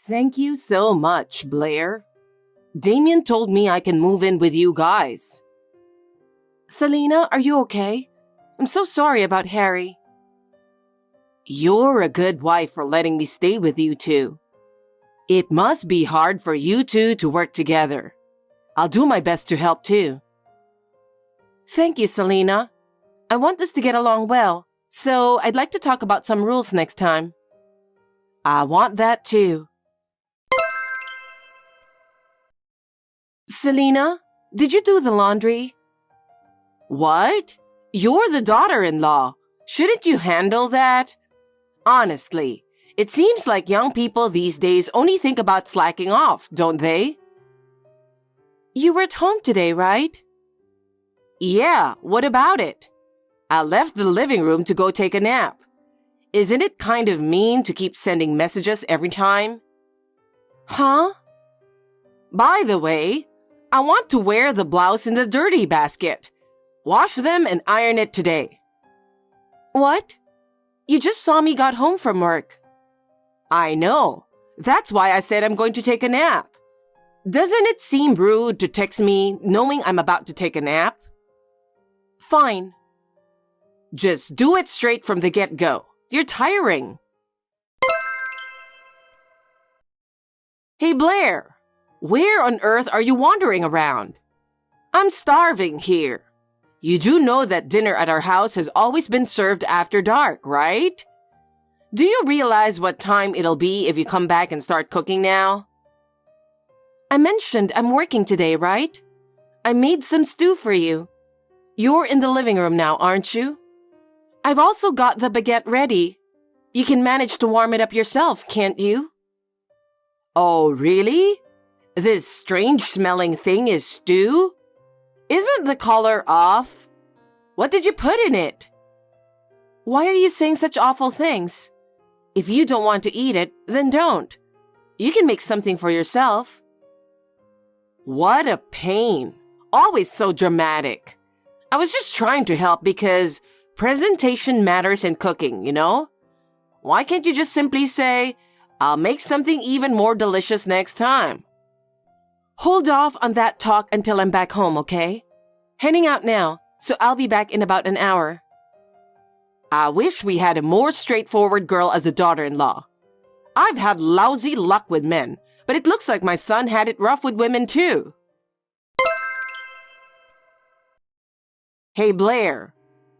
Thank you so much, Blair. Damien told me I can move in with you guys. Selena, are you okay? I'm so sorry about Harry. You're a good wife for letting me stay with you two. It must be hard for you two to work together. I'll do my best to help too. Thank you, Selena. I want us to get along well, so I'd like to talk about some rules next time. I want that too. Selena, did you do the laundry? What? You're the daughter-in-law. Shouldn't you handle that? Honestly, it seems like young people these days only think about slacking off, don't they? You were at home today, right? Yeah, what about it? I left the living room to go take a nap. Isn't it kind of mean to keep sending messages every time? Huh? By the way, I want to wear the blouse in the dirty basket. Wash them and iron it today. What? You just saw me got home from work. I know. That's why I said I'm going to take a nap. Doesn't it seem rude to text me knowing I'm about to take a nap? Fine. Just do it straight from the get-go. You're tiring. Hey, Blair. Where on earth are you wandering around? I'm starving here. You do know that dinner at our house has always been served after dark, right? Do you realize what time it'll be if you come back and start cooking now? I mentioned I'm working today, right? I made some stew for you. You're in the living room now, aren't you? I've also got the baguette ready. You can manage to warm it up yourself, can't you? Oh, really? This strange-smelling thing is stew? Isn't the color off? What did you put in it? Why are you saying such awful things? If you don't want to eat it, then don't. You can make something for yourself. What a pain. Always so dramatic. I was just trying to help because presentation matters in cooking, you know? Why can't you just simply say, I'll make something even more delicious next time? Hold off on that talk until I'm back home, okay? Heading out now, so I'll be back in about an hour. I wish we had a more straightforward girl as a daughter-in-law. I've had lousy luck with men, but it looks like my son had it rough with women too. Hey, Blair.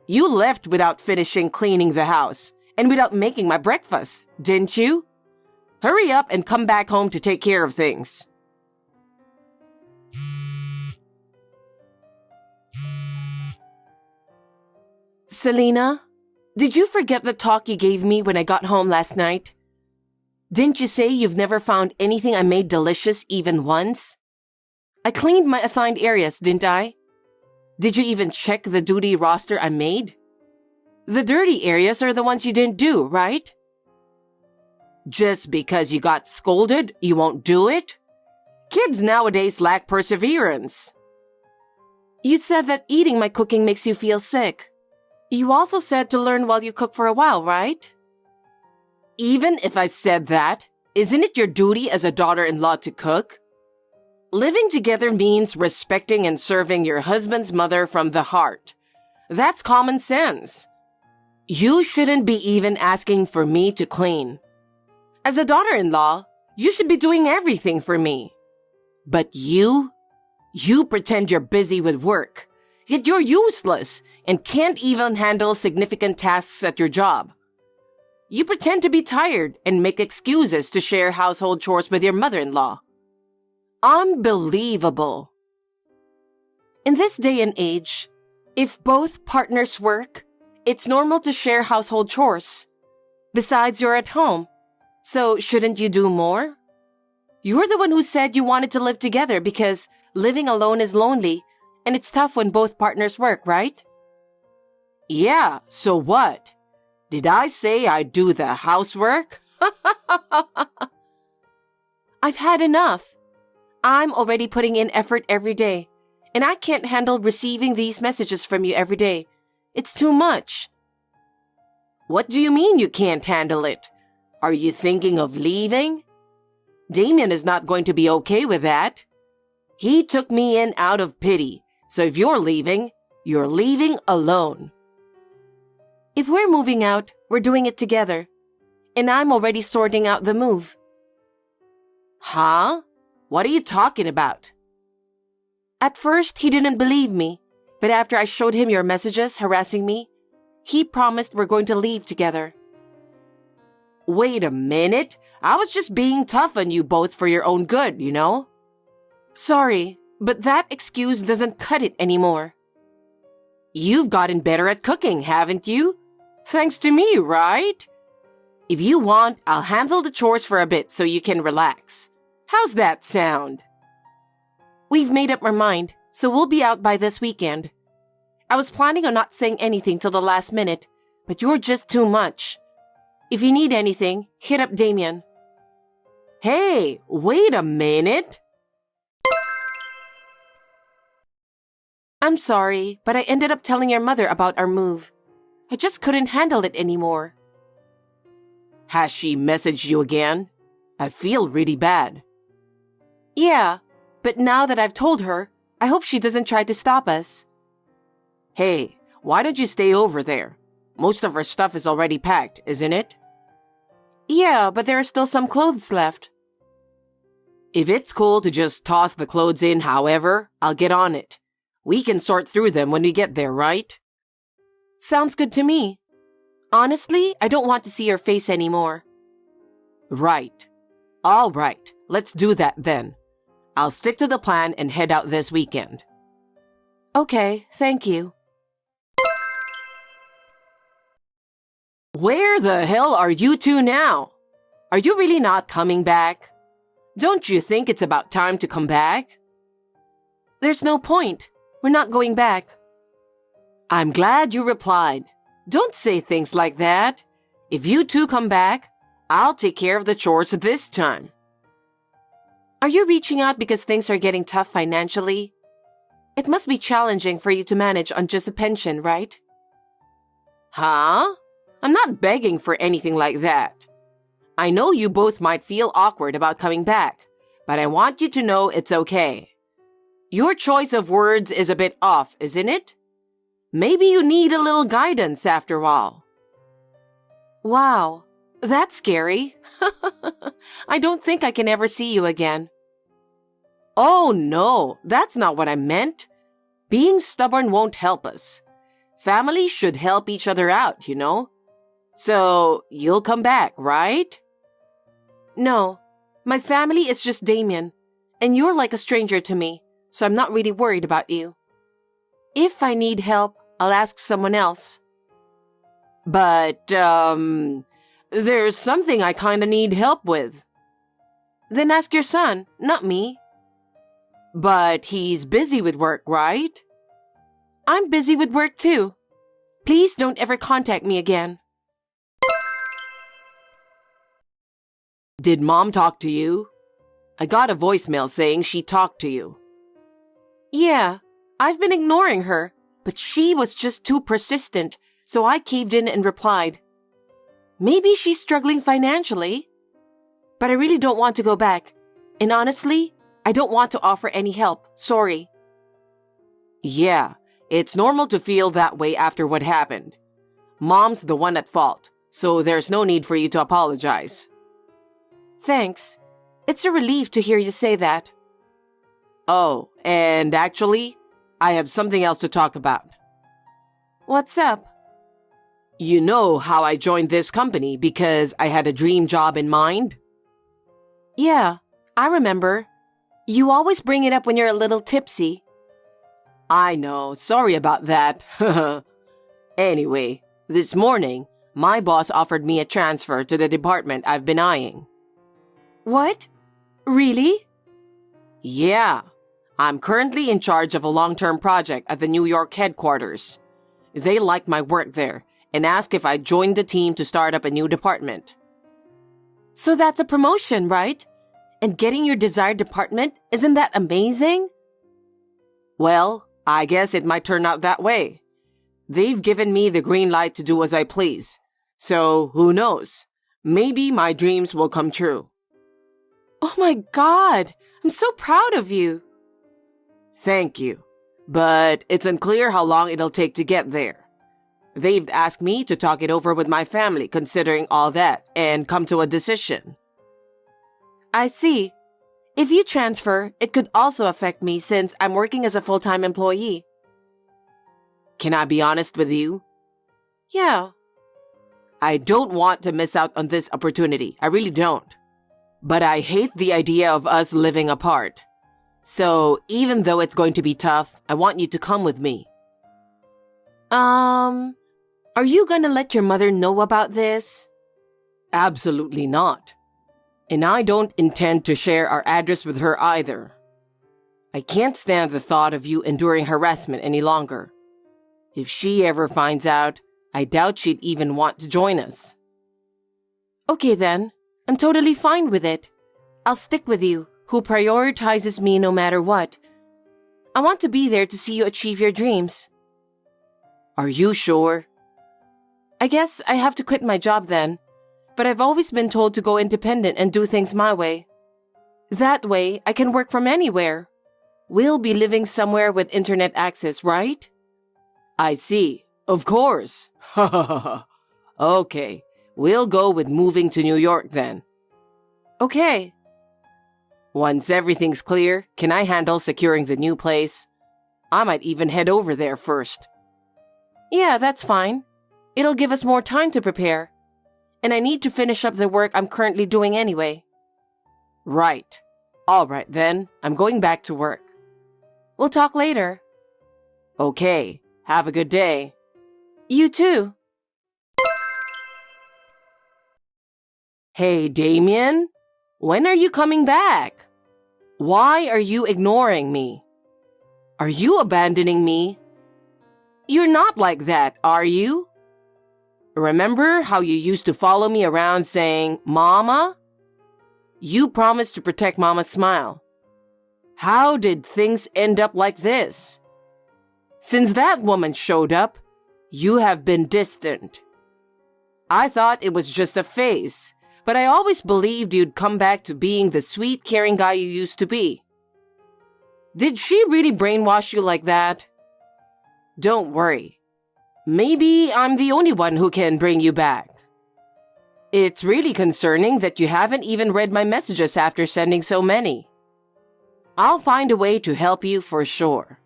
You left without finishing cleaning the house and without making my breakfast, didn't you? Hurry up and come back home to take care of things. Selena, did you forget the talk you gave me when I got home last night? Didn't you say you've never found anything I made delicious even once? I cleaned my assigned areas, didn't I? Did you even check the duty roster I made? The dirty areas are the ones you didn't do, right? Just because you got scolded, you won't do it? Kids nowadays lack perseverance. You said that eating my cooking makes you feel sick. You also said to learn while you cook for a while, right? Even if I said that, isn't it your duty as a daughter-in-law to cook? Living together means respecting and serving your husband's mother from the heart. That's common sense. You shouldn't be even asking for me to clean. As a daughter-in-law, you should be doing everything for me. But you pretend you're busy with work, yet you're useless and can't even handle significant tasks at your job. You pretend to be tired and make excuses to share household chores with your mother-in-law. Unbelievable. In this day and age, if both partners work, it's normal to share household chores. Besides, you're at home, so shouldn't you do more? You're the one who said you wanted to live together because living alone is lonely, and it's tough when both partners work, right? Yeah, so what? Did I say I'd do the housework? I've had enough. I'm already putting in effort every day, and I can't handle receiving these messages from you every day. It's too much. What do you mean you can't handle it? Are you thinking of leaving? Damien is not going to be okay with that. He took me in out of pity, so if you're leaving alone. If we're moving out, we're doing it together. And I'm already sorting out the move. Huh? What are you talking about? At first, he didn't believe me, but after I showed him your messages harassing me, he promised we're going to leave together. Wait a minute. I was just being tough on you both for your own good, you know? Sorry, but that excuse doesn't cut it anymore. You've gotten better at cooking, haven't you? Thanks to me, right? If you want, I'll handle the chores for a bit so you can relax. How's that sound? We've made up our mind, so we'll be out by this weekend. I was planning on not saying anything till the last minute, but you're just too much. If you need anything, hit up Damien. Hey, wait a minute. I'm sorry, but I ended up telling your mother about our move. I just couldn't handle it anymore. Has she messaged you again? I feel really bad. Yeah, but now that I've told her, I hope she doesn't try to stop us. Hey, why don't you stay over there? Most of our stuff is already packed, isn't it? Yeah, but there are still some clothes left. If it's cool to just toss the clothes in, however, I'll get on it. We can sort through them when we get there, right? Sounds good to me. Honestly, I don't want to see your face anymore. Right. All right, let's do that then. I'll stick to the plan and head out this weekend. Okay, thank you. Where the hell are you two now? Are you really not coming back? Don't you think it's about time to come back? There's no point. We're not going back. I'm glad you replied. Don't say things like that. If you two come back, I'll take care of the chores this time. Are you reaching out because things are getting tough financially? It must be challenging for you to manage on just a pension, right? Huh? I'm not begging for anything like that. I know you both might feel awkward about coming back, but I want you to know it's okay. Your choice of words is a bit off, isn't it? Maybe you need a little guidance after all. Wow, that's scary. I don't think I can ever see you again. Oh no, that's not what I meant. Being stubborn won't help us. Families should help each other out, you know? So, you'll come back, right? No, my family is just Damien, and you're like a stranger to me, so I'm not really worried about you. If I need help, I'll ask someone else. But, there's something I kinda need help with. Then ask your son, not me. But he's busy with work, right? I'm busy with work too. Please don't ever contact me again. Did Mom talk to you? I got a voicemail saying she talked to you. Yeah, I've been ignoring her, but she was just too persistent, so I caved in and replied. Maybe she's struggling financially. But I really don't want to go back. And honestly, I don't want to offer any help. Sorry. Yeah, it's normal to feel that way after what happened. Mom's the one at fault, so there's no need for you to apologize. Thanks. It's a relief to hear you say that. Oh, and actually, I have something else to talk about. What's up? You know how I joined this company because I had a dream job in mind? Yeah, I remember. You always bring it up when you're a little tipsy. I know, sorry about that. Anyway, this morning, my boss offered me a transfer to the department I've been eyeing. What? Really? Yeah, I'm currently in charge of a long-term project at the New York headquarters. They liked my work there and asked if I'd join the team to start up a new department. So that's a promotion, right? And getting your desired department, isn't that amazing? Well, I guess it might turn out that way. They've given me the green light to do as I please. So, who knows? Maybe my dreams will come true. Oh my God! I'm so proud of you. Thank you. But it's unclear how long it'll take to get there. They've asked me to talk it over with my family, considering all that, and come to a decision. I see. If you transfer, it could also affect me since I'm working as a full-time employee. Can I be honest with you? Yeah. I don't want to miss out on this opportunity. I really don't. But I hate the idea of us living apart. So, even though it's going to be tough, I want you to come with me. Are you gonna let your mother know about this? Absolutely not. And I don't intend to share our address with her either. I can't stand the thought of you enduring harassment any longer. If she ever finds out, I doubt she'd even want to join us. Okay then, I'm totally fine with it. I'll stick with you, who prioritizes me no matter what. I want to be there to see you achieve your dreams. Are you sure? I guess I have to quit my job then, but I've always been told to go independent and do things my way. That way, I can work from anywhere. We'll be living somewhere with internet access, right? I see. Of course. Okay, we'll go with moving to New York then. Okay. Once everything's clear, can I handle securing the new place? I might even head over there first. Yeah, that's fine. It'll give us more time to prepare. And I need to finish up the work I'm currently doing anyway. Right. All right then, I'm going back to work. We'll talk later. Okay, have a good day. You too. Hey, Damien, when are you coming back? Why are you ignoring me? Are you abandoning me? You're not like that, are you? Remember how you used to follow me around saying, Mama? You promised to protect Mama's smile. How did things end up like this? Since that woman showed up, you have been distant. I thought it was just a phase, but I always believed you'd come back to being the sweet, caring guy you used to be. Did she really brainwash you like that? Don't worry. Maybe I'm the only one who can bring you back. It's really concerning that you haven't even read my messages after sending so many. I'll find a way to help you for sure.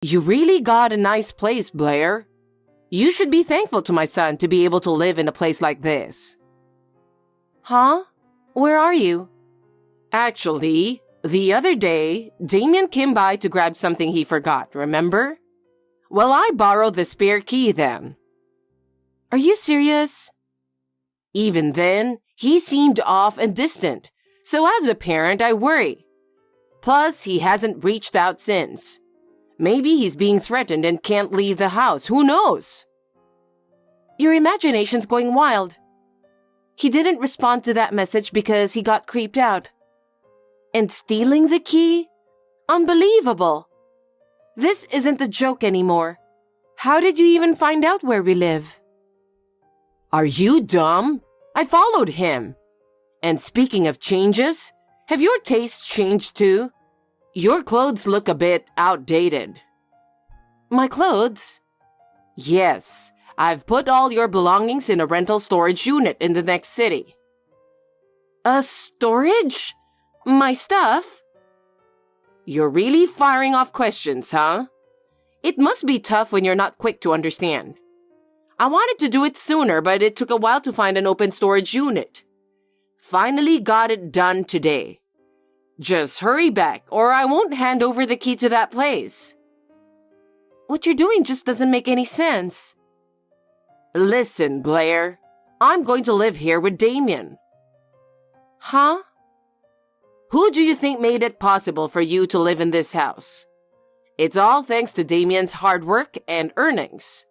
You really got a nice place, Blair. You should be thankful to my son to be able to live in a place like this. Huh? Where are you? Actually, the other day, Damien came by to grab something he forgot, remember? Well, I borrowed the spare key then. Are you serious? Even then, he seemed off and distant, so as a parent, I worry. Plus, he hasn't reached out since. Maybe he's being threatened and can't leave the house. Who knows? Your imagination's going wild. He didn't respond to that message because he got creeped out. And stealing the key? Unbelievable. This isn't a joke anymore. How did you even find out where we live? Are you dumb? I followed him. And speaking of changes, have your tastes changed too? Your clothes look a bit outdated. My clothes? Yes, I've put all your belongings in a rental storage unit in the next city. A storage? My stuff? You're really firing off questions, huh? It must be tough when you're not quick to understand. I wanted to do it sooner, but it took a while to find an open storage unit. Finally got it done today. Just hurry back, or I won't hand over the key to that place. What you're doing just doesn't make any sense. Listen, Blair. I'm going to live here with Damien. Huh? Who do you think made it possible for you to live in this house? It's all thanks to Damien's hard work and earnings.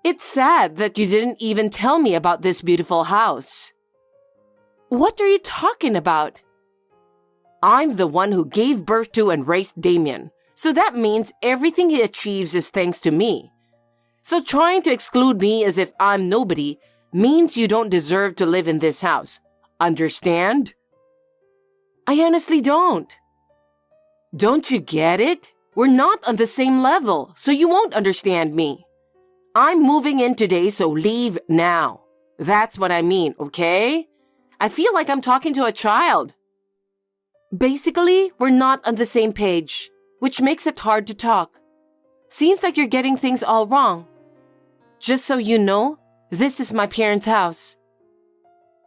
It's sad that you didn't even tell me about this beautiful house. What are you talking about? I'm the one who gave birth to and raised Damien, so that means everything he achieves is thanks to me. So trying to exclude me as if I'm nobody means you don't deserve to live in this house. Understand? I honestly don't. Don't you get it? We're not on the same level, so you won't understand me. I'm moving in today, so leave now. That's what I mean, okay? I feel like I'm talking to a child. Basically, we're not on the same page, which makes it hard to talk. Seems like you're getting things all wrong. Just so you know, this is my parents' house.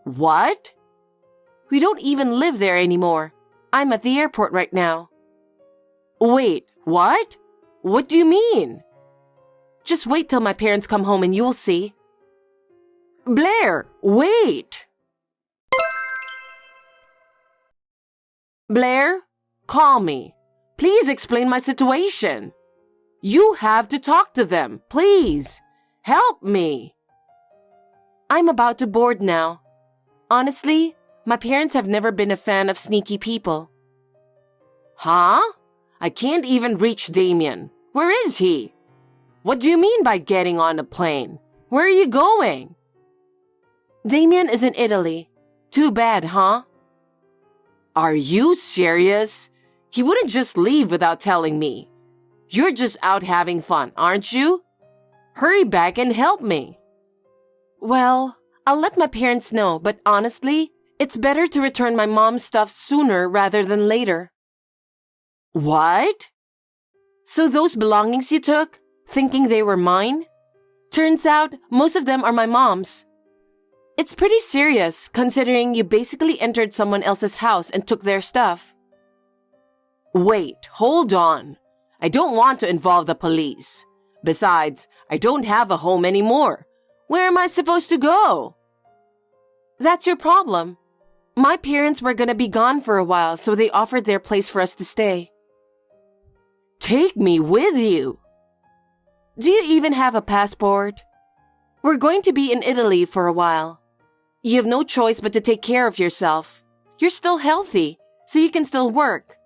What? We don't even live there anymore. I'm at the airport right now. Wait, what? What do you mean? Just wait till my parents come home and you'll see. Blair, wait! Blair, call me. Please explain my situation. You have to talk to them, please. Help me. I'm about to board now. Honestly, my parents have never been a fan of sneaky people. Huh? I can't even reach Damien. Where is he? What do you mean by getting on a plane? Where are you going? Damien is in Italy. Too bad, huh? Are you serious? He wouldn't just leave without telling me. You're just out having fun, aren't you? Hurry back and help me. Well, I'll let my parents know, but honestly, it's better to return my mom's stuff sooner rather than later. What? So those belongings you took, thinking they were mine? Turns out, most of them are my mom's. It's pretty serious, considering you basically entered someone else's house and took their stuff. Wait, hold on. I don't want to involve the police. Besides, I don't have a home anymore. Where am I supposed to go? That's your problem. My parents were gonna be gone for a while, so they offered their place for us to stay. Take me with you. Do you even have a passport? We're going to be in Italy for a while. You have no choice but to take care of yourself. You're still healthy, so you can still work.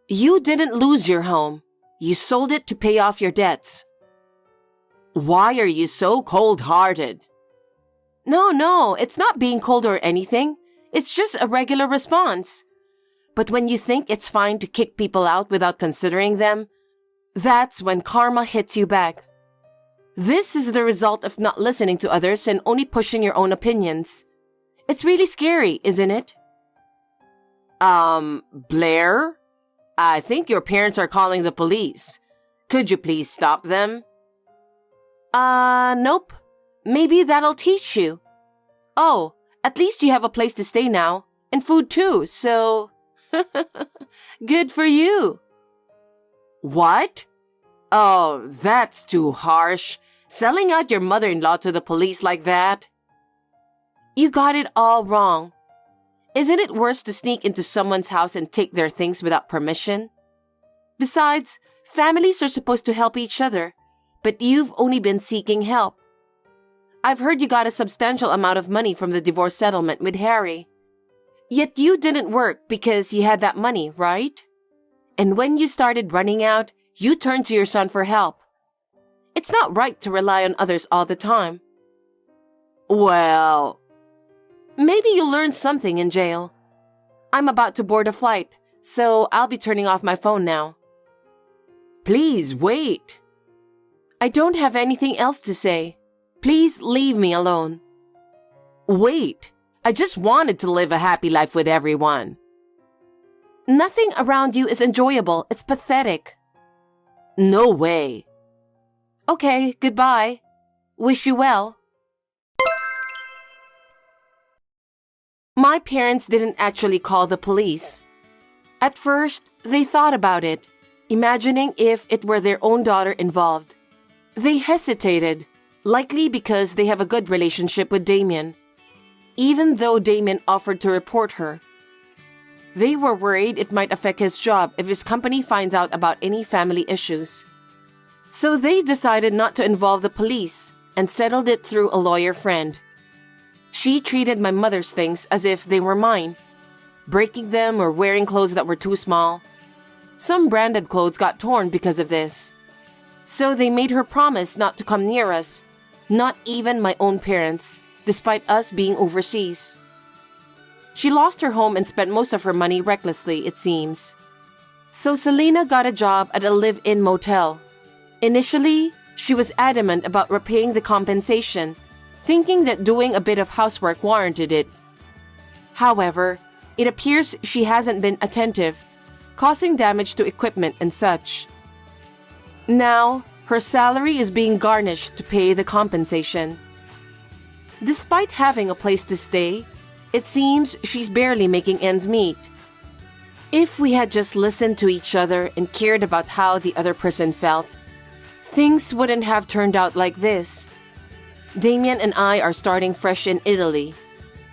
You didn't lose your home. You sold it to pay off your debts. Why are you so cold-hearted? No, it's not being cold or anything. It's just a regular response. But when you think it's fine to kick people out without considering them, that's when karma hits you back. This is the result of not listening to others and only pushing your own opinions. It's really scary, isn't it? Blair? I think your parents are calling the police. Could you please stop them? Nope. Maybe that'll teach you. Oh, at least you have a place to stay now. And food too, so... Good for you. What? Oh, that's too harsh. Selling out your mother-in-law to the police like that? You got it all wrong. Isn't it worse to sneak into someone's house and take their things without permission? Besides, families are supposed to help each other, but you've only been seeking help. I've heard you got a substantial amount of money from the divorce settlement with Harry. Yet you didn't work because you had that money, right? And when you started running out, you turned to your son for help. It's not right to rely on others all the time. Well... Maybe you'll learn something in jail. I'm about to board a flight, so I'll be turning off my phone now. Please wait. I don't have anything else to say. Please leave me alone. Wait. I just wanted to live a happy life with everyone. Nothing around you is enjoyable. It's pathetic. No way. Okay, goodbye. Wish you well. My parents didn't actually call the police. At first, they thought about it, imagining if it were their own daughter involved. They hesitated, likely because they have a good relationship with Damien, even though Damien offered to report her. They were worried it might affect his job if his company finds out about any family issues. So they decided not to involve the police and settled it through a lawyer friend. She treated my mother's things as if they were mine, breaking them or wearing clothes that were too small. Some branded clothes got torn because of this. So they made her promise not to come near us, not even my own parents, despite us being overseas. She lost her home and spent most of her money recklessly, it seems. So Selena got a job at a live-in motel. Initially, she was adamant about repaying the compensation, thinking that doing a bit of housework warranted it. However, it appears she hasn't been attentive, causing damage to equipment and such. Now, her salary is being garnished to pay the compensation. Despite having a place to stay, it seems she's barely making ends meet. If we had just listened to each other and cared about how the other person felt, things wouldn't have turned out like this. Damien and I are starting fresh in Italy.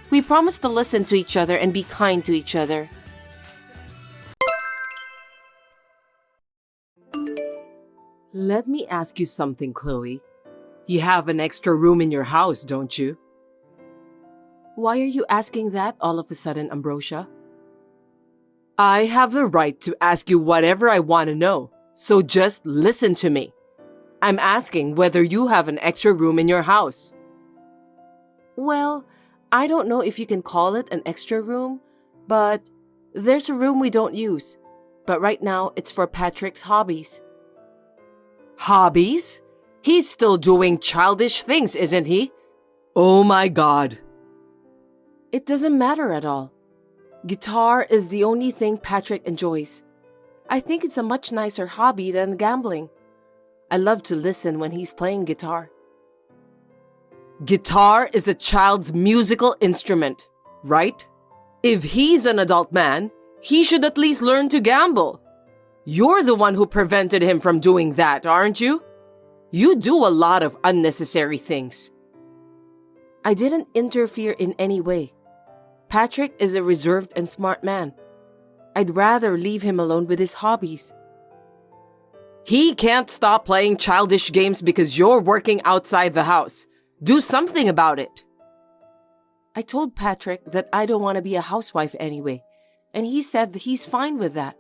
We promise to listen to each other and be kind to each other. Let me ask you something, Chloe. You have an extra room in your house, don't you? Why are you asking that all of a sudden, Ambrosia? I have the right to ask you whatever I want to know, so just listen to me. I'm asking whether you have an extra room in your house. Well, I don't know if you can call it an extra room, but there's a room we don't use. But right now, it's for Patrick's hobbies. Hobbies? He's still doing childish things, isn't he? Oh my God. It doesn't matter at all. Guitar is the only thing Patrick enjoys. I think it's a much nicer hobby than gambling. I love to listen when he's playing guitar. Guitar is a child's musical instrument, right? If he's an adult man, he should at least learn to gamble. You're the one who prevented him from doing that, aren't you? You do a lot of unnecessary things. I didn't interfere in any way. Patrick is a reserved and smart man. I'd rather leave him alone with his hobbies. He can't stop playing childish games because you're working outside the house. Do something about it. I told Patrick that I don't want to be a housewife anyway, and he said that he's fine with that.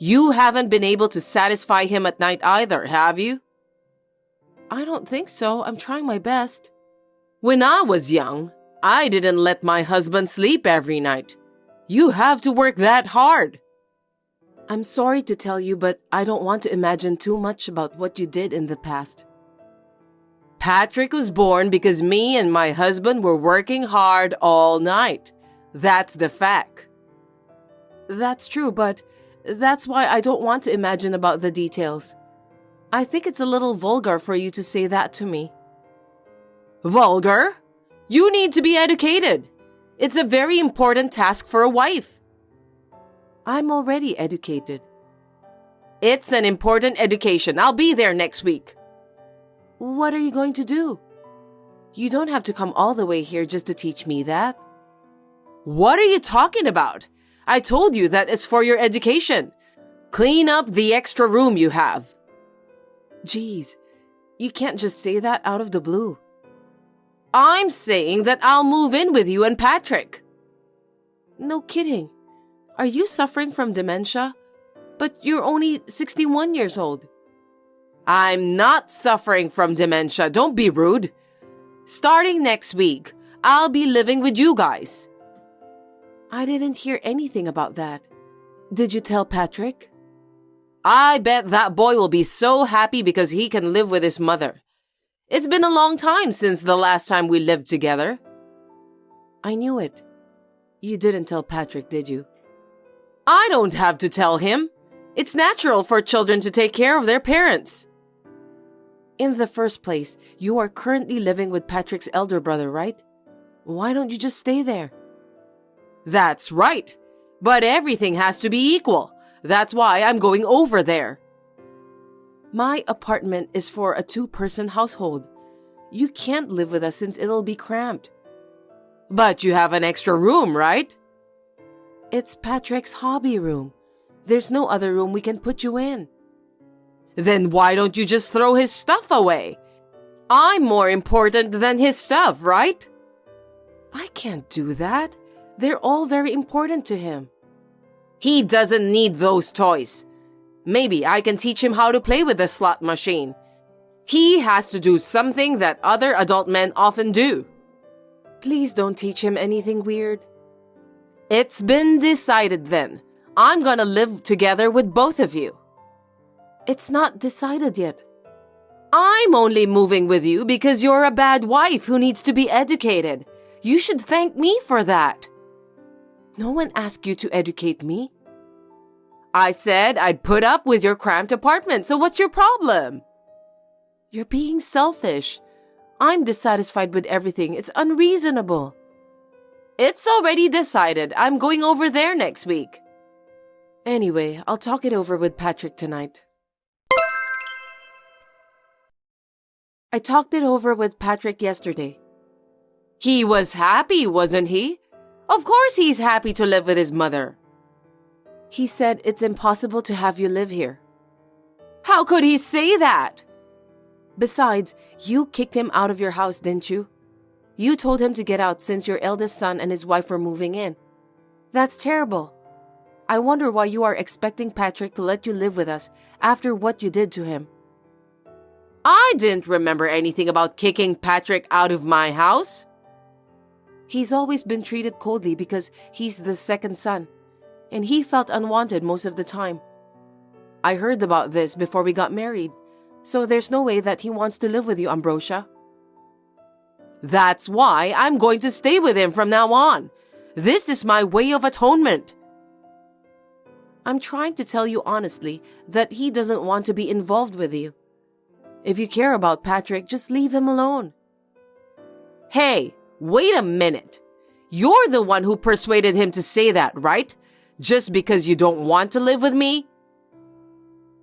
You haven't been able to satisfy him at night either, have you? I don't think so. I'm trying my best. When I was young, I didn't let my husband sleep every night. You have to work that hard. I'm sorry to tell you, but I don't want to imagine too much about what you did in the past. Patrick was born because me and my husband were working hard all night. That's the fact. That's true, but that's why I don't want to imagine about the details. I think it's a little vulgar for you to say that to me. Vulgar? You need to be educated. It's a very important task for a wife. I'm already educated. It's an important education. I'll be there next week. What are you going to do? You don't have to come all the way here just to teach me that. What are you talking about? I told you that it's for your education. Clean up the extra room you have. Geez, you can't just say that out of the blue. I'm saying that I'll move in with you and Patrick. No kidding. Are you suffering from dementia? But you're only 61 years old. I'm not suffering from dementia. Don't be rude. Starting next week, I'll be living with you guys. I didn't hear anything about that. Did you tell Patrick? I bet that boy will be so happy because he can live with his mother. It's been a long time since the last time we lived together. I knew it. You didn't tell Patrick, did you? I don't have to tell him. It's natural for children to take care of their parents. In the first place, you are currently living with Patrick's elder brother, right? Why don't you just stay there? That's right. But everything has to be equal. That's why I'm going over there. My apartment is for a 2-person household. You can't live with us since it'll be cramped. But you have an extra room, right? It's Patrick's hobby room. There's no other room we can put you in. Then why don't you just throw his stuff away? I'm more important than his stuff, right? I can't do that. They're all very important to him. He doesn't need those toys. Maybe I can teach him how to play with the slot machine. He has to do something that other adult men often do. Please don't teach him anything weird. It's been decided then. I'm gonna live together with both of you. It's not decided yet. I'm only moving with you because you're a bad wife who needs to be educated. You should thank me for that. No one asked you to educate me. I said I'd put up with your cramped apartment, so what's your problem? You're being selfish. I'm dissatisfied with everything. It's unreasonable. It's already decided. I'm going over there next week. Anyway, I'll talk it over with Patrick tonight. I talked it over with Patrick yesterday. He was happy, wasn't he? Of course he's happy to live with his mother. He said it's impossible to have you live here. How could he say that? Besides, you kicked him out of your house, didn't you? You told him to get out since your eldest son and his wife were moving in. That's terrible. I wonder why you are expecting Patrick to let you live with us after what you did to him. I didn't remember anything about kicking Patrick out of my house. He's always been treated coldly because he's the second son, and he felt unwanted most of the time. I heard about this before we got married, so there's no way that he wants to live with you, Ambrosia. That's why I'm going to stay with him from now on. This is my way of atonement. I'm trying to tell you honestly that he doesn't want to be involved with you. If you care about Patrick, just leave him alone. Hey, wait a minute. You're the one who persuaded him to say that, right? Just because you don't want to live with me?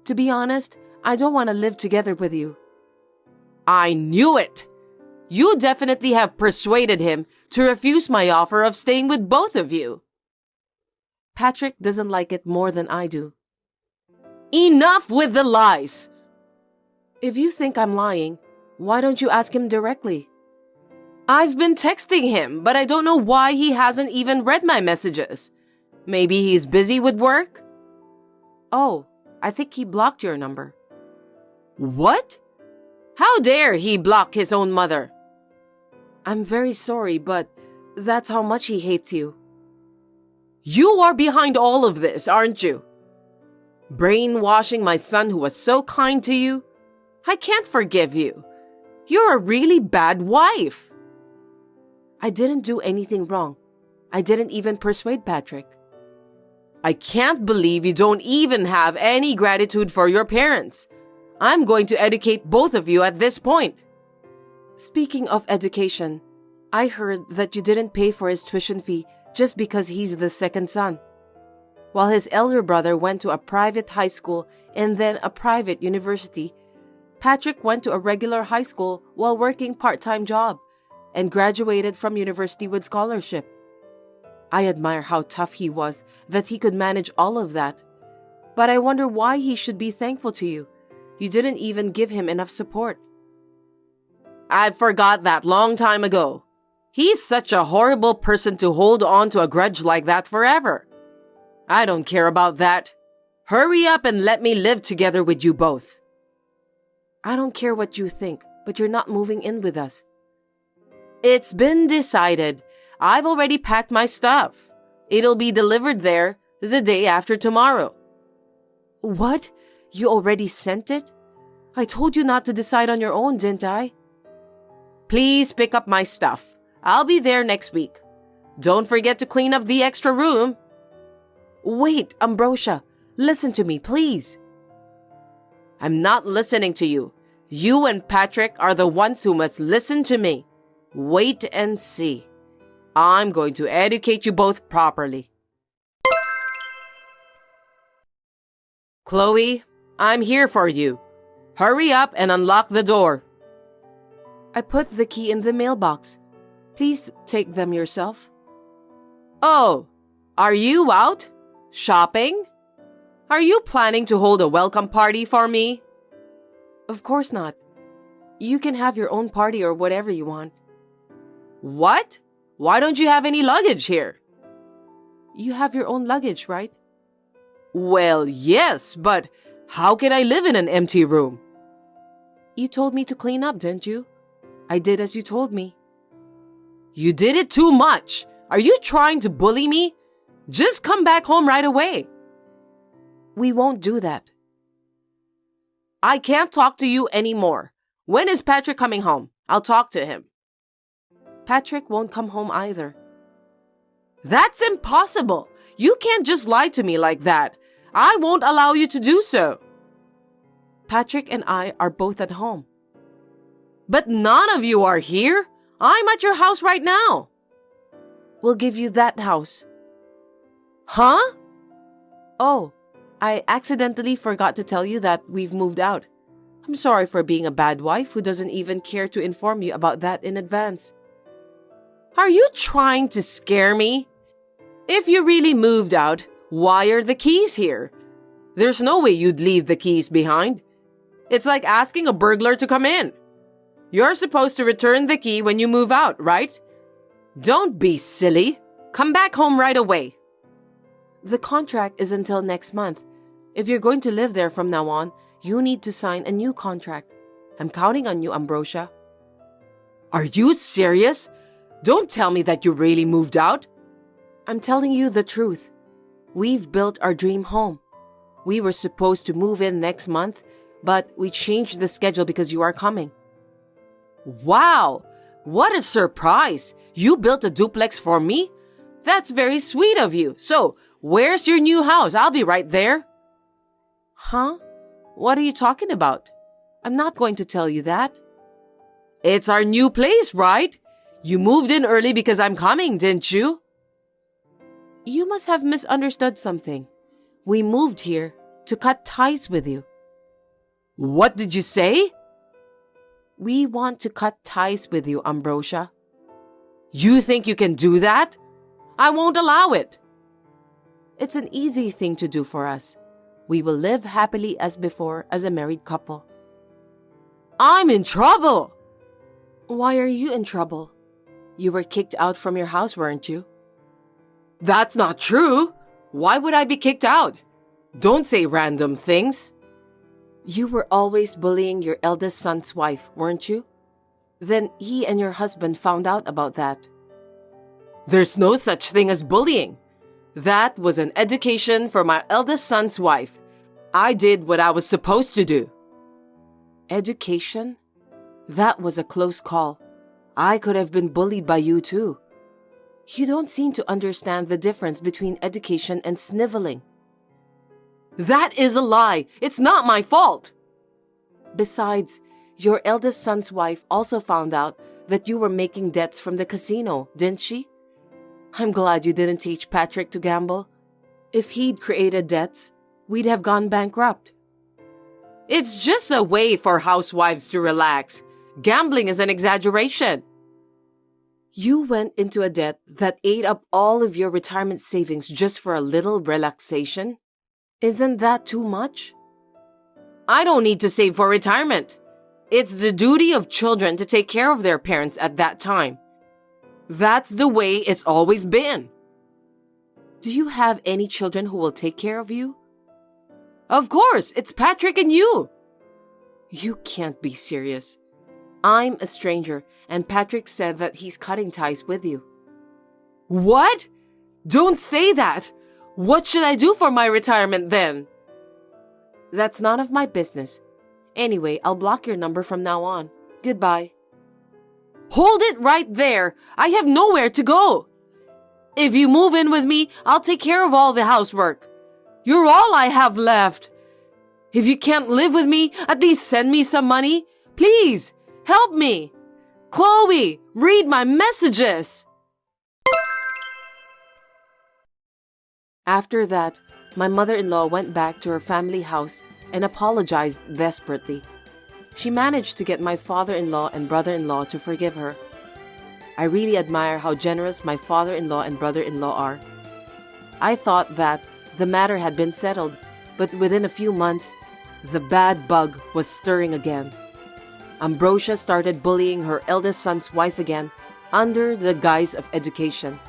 To be honest, I don't want to live together with you. I knew it. You definitely have persuaded him to refuse my offer of staying with both of you. Patrick doesn't like it more than I do. Enough with the lies! If you think I'm lying, why don't you ask him directly? I've been texting him, but I don't know why he hasn't even read my messages. Maybe he's busy with work? Oh, I think he blocked your number. What? How dare he block his own mother? I'm very sorry, but that's how much he hates you. You are behind all of this, aren't you? Brainwashing my son who was so kind to you? I can't forgive you. You're a really bad wife. I didn't do anything wrong. I didn't even persuade Patrick. I can't believe you don't even have any gratitude for your parents. I'm going to educate both of you at this point. Speaking of education, I heard that you didn't pay for his tuition fee just because he's the second son. While his elder brother went to a private high school and then a private university, Patrick went to a regular high school while working part-time job and graduated from university with scholarship. I admire how tough he was that he could manage all of that. But I wonder why he should be thankful to you. You didn't even give him enough support. I forgot that long time ago. He's such a horrible person to hold on to a grudge like that forever. I don't care about that. Hurry up and let me live together with you both. I don't care what you think, but you're not moving in with us. It's been decided. I've already packed my stuff. It'll be delivered there the day after tomorrow. What? You already sent it? I told you not to decide on your own, didn't I? Please pick up my stuff. I'll be there next week. Don't forget to clean up the extra room. Wait, Ambrosia, listen to me, please. I'm not listening to you. You and Patrick are the ones who must listen to me. Wait and see. I'm going to educate you both properly. Chloe, I'm here for you. Hurry up and unlock the door. I put the key in the mailbox. Please take them yourself. Oh, are you out? Shopping? Are you planning to hold a welcome party for me? Of course not. You can have your own party or whatever you want. What? Why don't you have any luggage here? You have your own luggage, right? Well, yes, but how can I live in an empty room? You told me to clean up, didn't you? I did as you told me. You did it too much. Are you trying to bully me? Just come back home right away. We won't do that. I can't talk to you anymore. When is Patrick coming home? I'll talk to him. Patrick won't come home either. That's impossible. You can't just lie to me like that. I won't allow you to do so. Patrick and I are both at home. But none of you are here. I'm at your house right now. We'll give you that house. Huh? Oh, I accidentally forgot to tell you that we've moved out. I'm sorry for being a bad wife who doesn't even care to inform you about that in advance. Are you trying to scare me? If you really moved out, why are the keys here? There's no way you'd leave the keys behind. It's like asking a burglar to come in. You're supposed to return the key when you move out, right? Don't be silly. Come back home right away. The contract is until next month. If you're going to live there from now on, you need to sign a new contract. I'm counting on you, Ambrosia. Are you serious? Don't tell me that you really moved out. I'm telling you the truth. We've built our dream home. We were supposed to move in next month, but we changed the schedule because you are coming. Wow! What a surprise! You built a duplex for me? That's very sweet of you. So, where's your new house? I'll be right there. Huh? What are you talking about? I'm not going to tell you that. It's our new place, right? You moved in early because I'm coming, didn't you? You must have misunderstood something. We moved here to cut ties with you. What did you say? We want to cut ties with you, Ambrosia. You think you can do that? I won't allow it. It's an easy thing to do for us. We will live happily as before as a married couple. I'm in trouble. Why are you in trouble? You were kicked out from your house, weren't you? That's not true. Why would I be kicked out? Don't say random things. You were always bullying your eldest son's wife, weren't you? Then he and your husband found out about that. There's no such thing as bullying. That was an education for my eldest son's wife. I did what I was supposed to do. Education? That was a close call. I could have been bullied by you too. You don't seem to understand the difference between education and sniveling. That is a lie. It's not my fault. Besides, your eldest son's wife also found out that you were making debts from the casino, didn't she? I'm glad you didn't teach Patrick to gamble. If he'd created debts, we'd have gone bankrupt. It's just a way for housewives to relax. Gambling is an exaggeration. You went into a debt that ate up all of your retirement savings just for a little relaxation? Isn't that too much? I don't need to save for retirement. It's the duty of children to take care of their parents at that time. That's the way it's always been. Do you have any children who will take care of you? Of course, it's Patrick and you. You can't be serious. I'm a stranger, and Patrick said that he's cutting ties with you. What? Don't say that. What should I do for my retirement then? That's none of my business. Anyway, I'll block your number from now on. Goodbye. Hold it right there. I have nowhere to go. If you move in with me, I'll take care of all the housework. You're all I have left. If you can't live with me, at least send me some money. Please, help me. Chloe, read my messages. After that, my mother-in-law went back to her family house and apologized desperately. She managed to get my father-in-law and brother-in-law to forgive her. I really admire how generous my father-in-law and brother-in-law are. I thought that the matter had been settled, but within a few months, the bad bug was stirring again. Ambrosia started bullying her eldest son's wife again under the guise of education.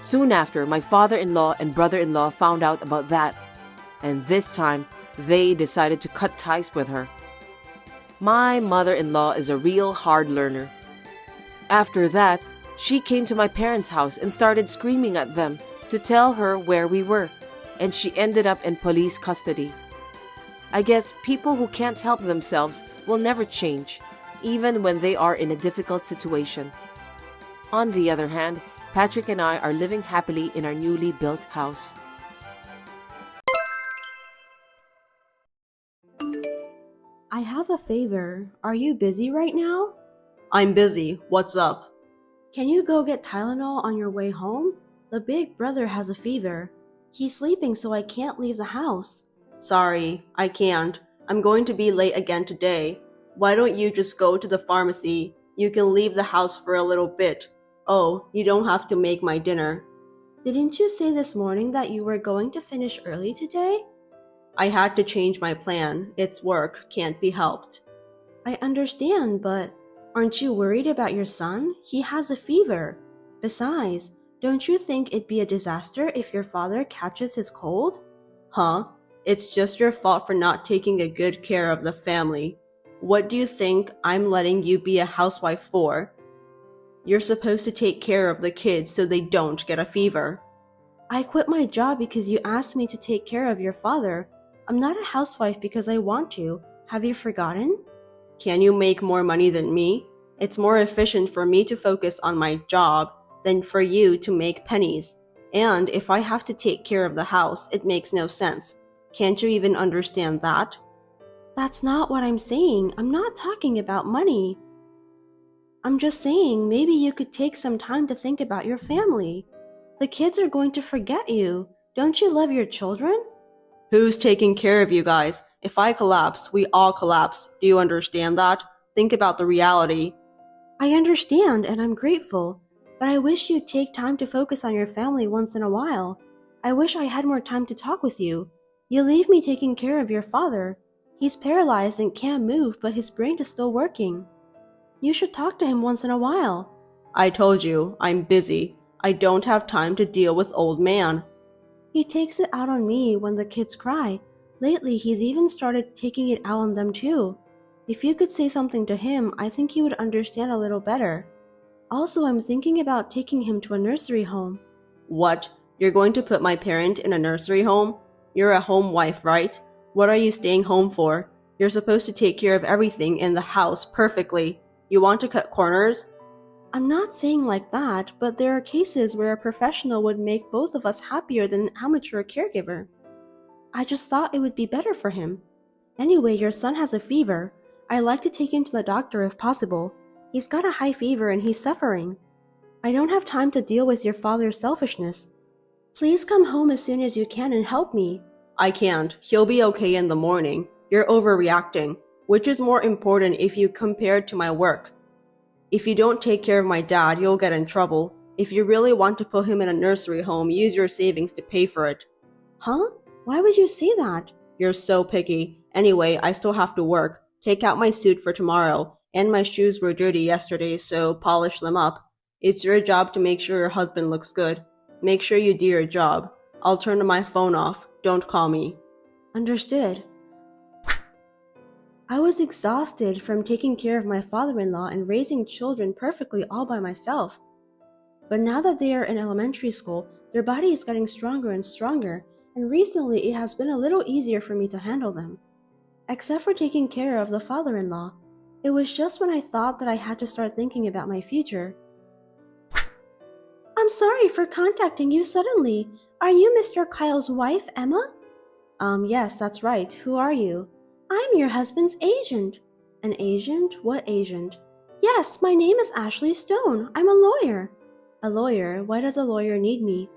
Soon after, my father-in-law and brother-in-law found out about that, and this time, they decided to cut ties with her. My mother-in-law is a real hard learner. After that, She came to my parents' house and started screaming at them to tell her where we were, and she ended up in police custody. I guess people who can't help themselves will never change, even when they are in a difficult situation. On the other hand, Patrick and I are living happily in our newly built house. I have a favor. Are you busy right now? I'm busy. What's up? Can you go get Tylenol on your way home? The big brother has a fever. He's sleeping, so I can't leave the house. Sorry, I can't. I'm going to be late again today. Why don't you just go to the pharmacy? You can leave the house for a little bit. Oh, you don't have to make my dinner. Didn't you say this morning that you were going to finish early today? I had to change my plan. It's work, can't be helped. I understand, but aren't you worried about your son? He has a fever. Besides, don't you think it'd be a disaster if your father catches his cold? Huh? It's just your fault for not taking a good care of the family. What do you think I'm letting you be a housewife for? You're supposed to take care of the kids so they don't get a fever. I quit my job because you asked me to take care of your father. I'm not a housewife because I want to. Have you forgotten? Can you make more money than me? It's more efficient for me to focus on my job than for you to make pennies. And if I have to take care of the house, it makes no sense. Can't you even understand that? That's not what I'm saying. I'm not talking about money. I'm just saying maybe you could take some time to think about your family. The kids are going to forget you. Don't you love your children? Who's taking care of you guys? If I collapse, we all collapse. Do you understand that? Think about the reality. I understand and I'm grateful, but I wish you'd take time to focus on your family once in a while. I wish I had more time to talk with you. You leave me taking care of your father. He's paralyzed and can't move, but his brain is still working. You should talk to him once in a while. I told you, I'm busy. I don't have time to deal with old man. He takes it out on me when the kids cry. Lately, he's even started taking it out on them too. If you could say something to him, I think he would understand a little better. Also, I'm thinking about taking him to a nursery home. What? You're going to put my parent in a nursery home? You're a home wife, right? What are you staying home for? You're supposed to take care of everything in the house perfectly. You want to cut corners? I'm not saying like that, but there are cases where a professional would make both of us happier than an amateur caregiver. I just thought it would be better for him. Anyway, your son has a fever. I'd like to take him to the doctor if possible. He's got a high fever and he's suffering. I don't have time to deal with your father's selfishness. Please come home as soon as you can and help me. I can't. He'll be okay in the morning. You're overreacting. Which is more important if you compare it to my work? If you don't take care of my dad, you'll get in trouble. If you really want to put him in a nursery home, use your savings to pay for it. Huh? Why would you say that? You're so picky. Anyway, I still have to work. Take out my suit for tomorrow. And my shoes were dirty yesterday, so polish them up. It's your job to make sure your husband looks good. Make sure you do your job. I'll turn my phone off. Don't call me. Understood. I was exhausted from taking care of my father-in-law and raising children perfectly all by myself. But now that they are in elementary school, their body is getting stronger and stronger, and recently it has been a little easier for me to handle them. Except for taking care of the father-in-law. It was just when I thought that I had to start thinking about my future. I'm sorry for contacting you suddenly. Are you Mr. Kyle's wife, Emma? Yes, that's right. Who are you? I'm your husband's agent. An agent? What agent? Yes, my name is Ashley Stone. I'm a lawyer. A lawyer? Why does a lawyer need me?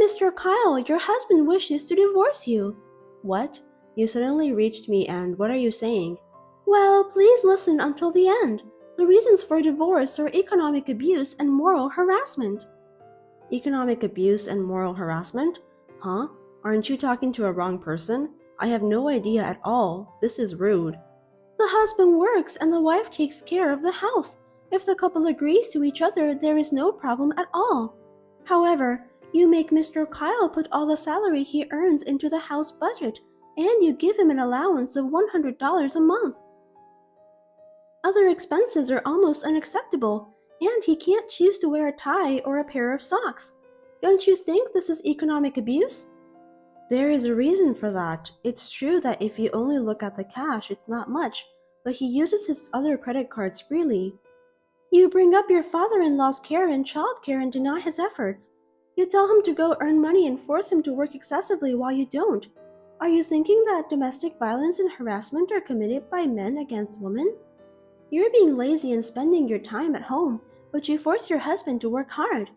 Mr. Kyle, your husband wishes to divorce you. What? You suddenly reached me and what are you saying? Well, please listen until the end. The reasons for divorce are economic abuse and moral harassment. Economic abuse and moral harassment? Huh? Aren't you talking to a wrong person? I have no idea at all. This is rude. The husband works and the wife takes care of the house. If the couple agrees to each other, there is no problem at all. However, you make Mr. Kyle put all the salary he earns into the house budget, and you give him an allowance of $100 a month. Other expenses are almost unacceptable. And he can't choose to wear a tie or a pair of socks. Don't you think this is economic abuse? There is a reason for that. It's true that if you only look at the cash, it's not much, but he uses his other credit cards freely. You bring up your father-in-law's care and childcare and deny his efforts. You tell him to go earn money and force him to work excessively while you don't. Are you thinking that domestic violence and harassment are committed by men against women? You're being lazy and spending your time at home, but you force your husband to work hard.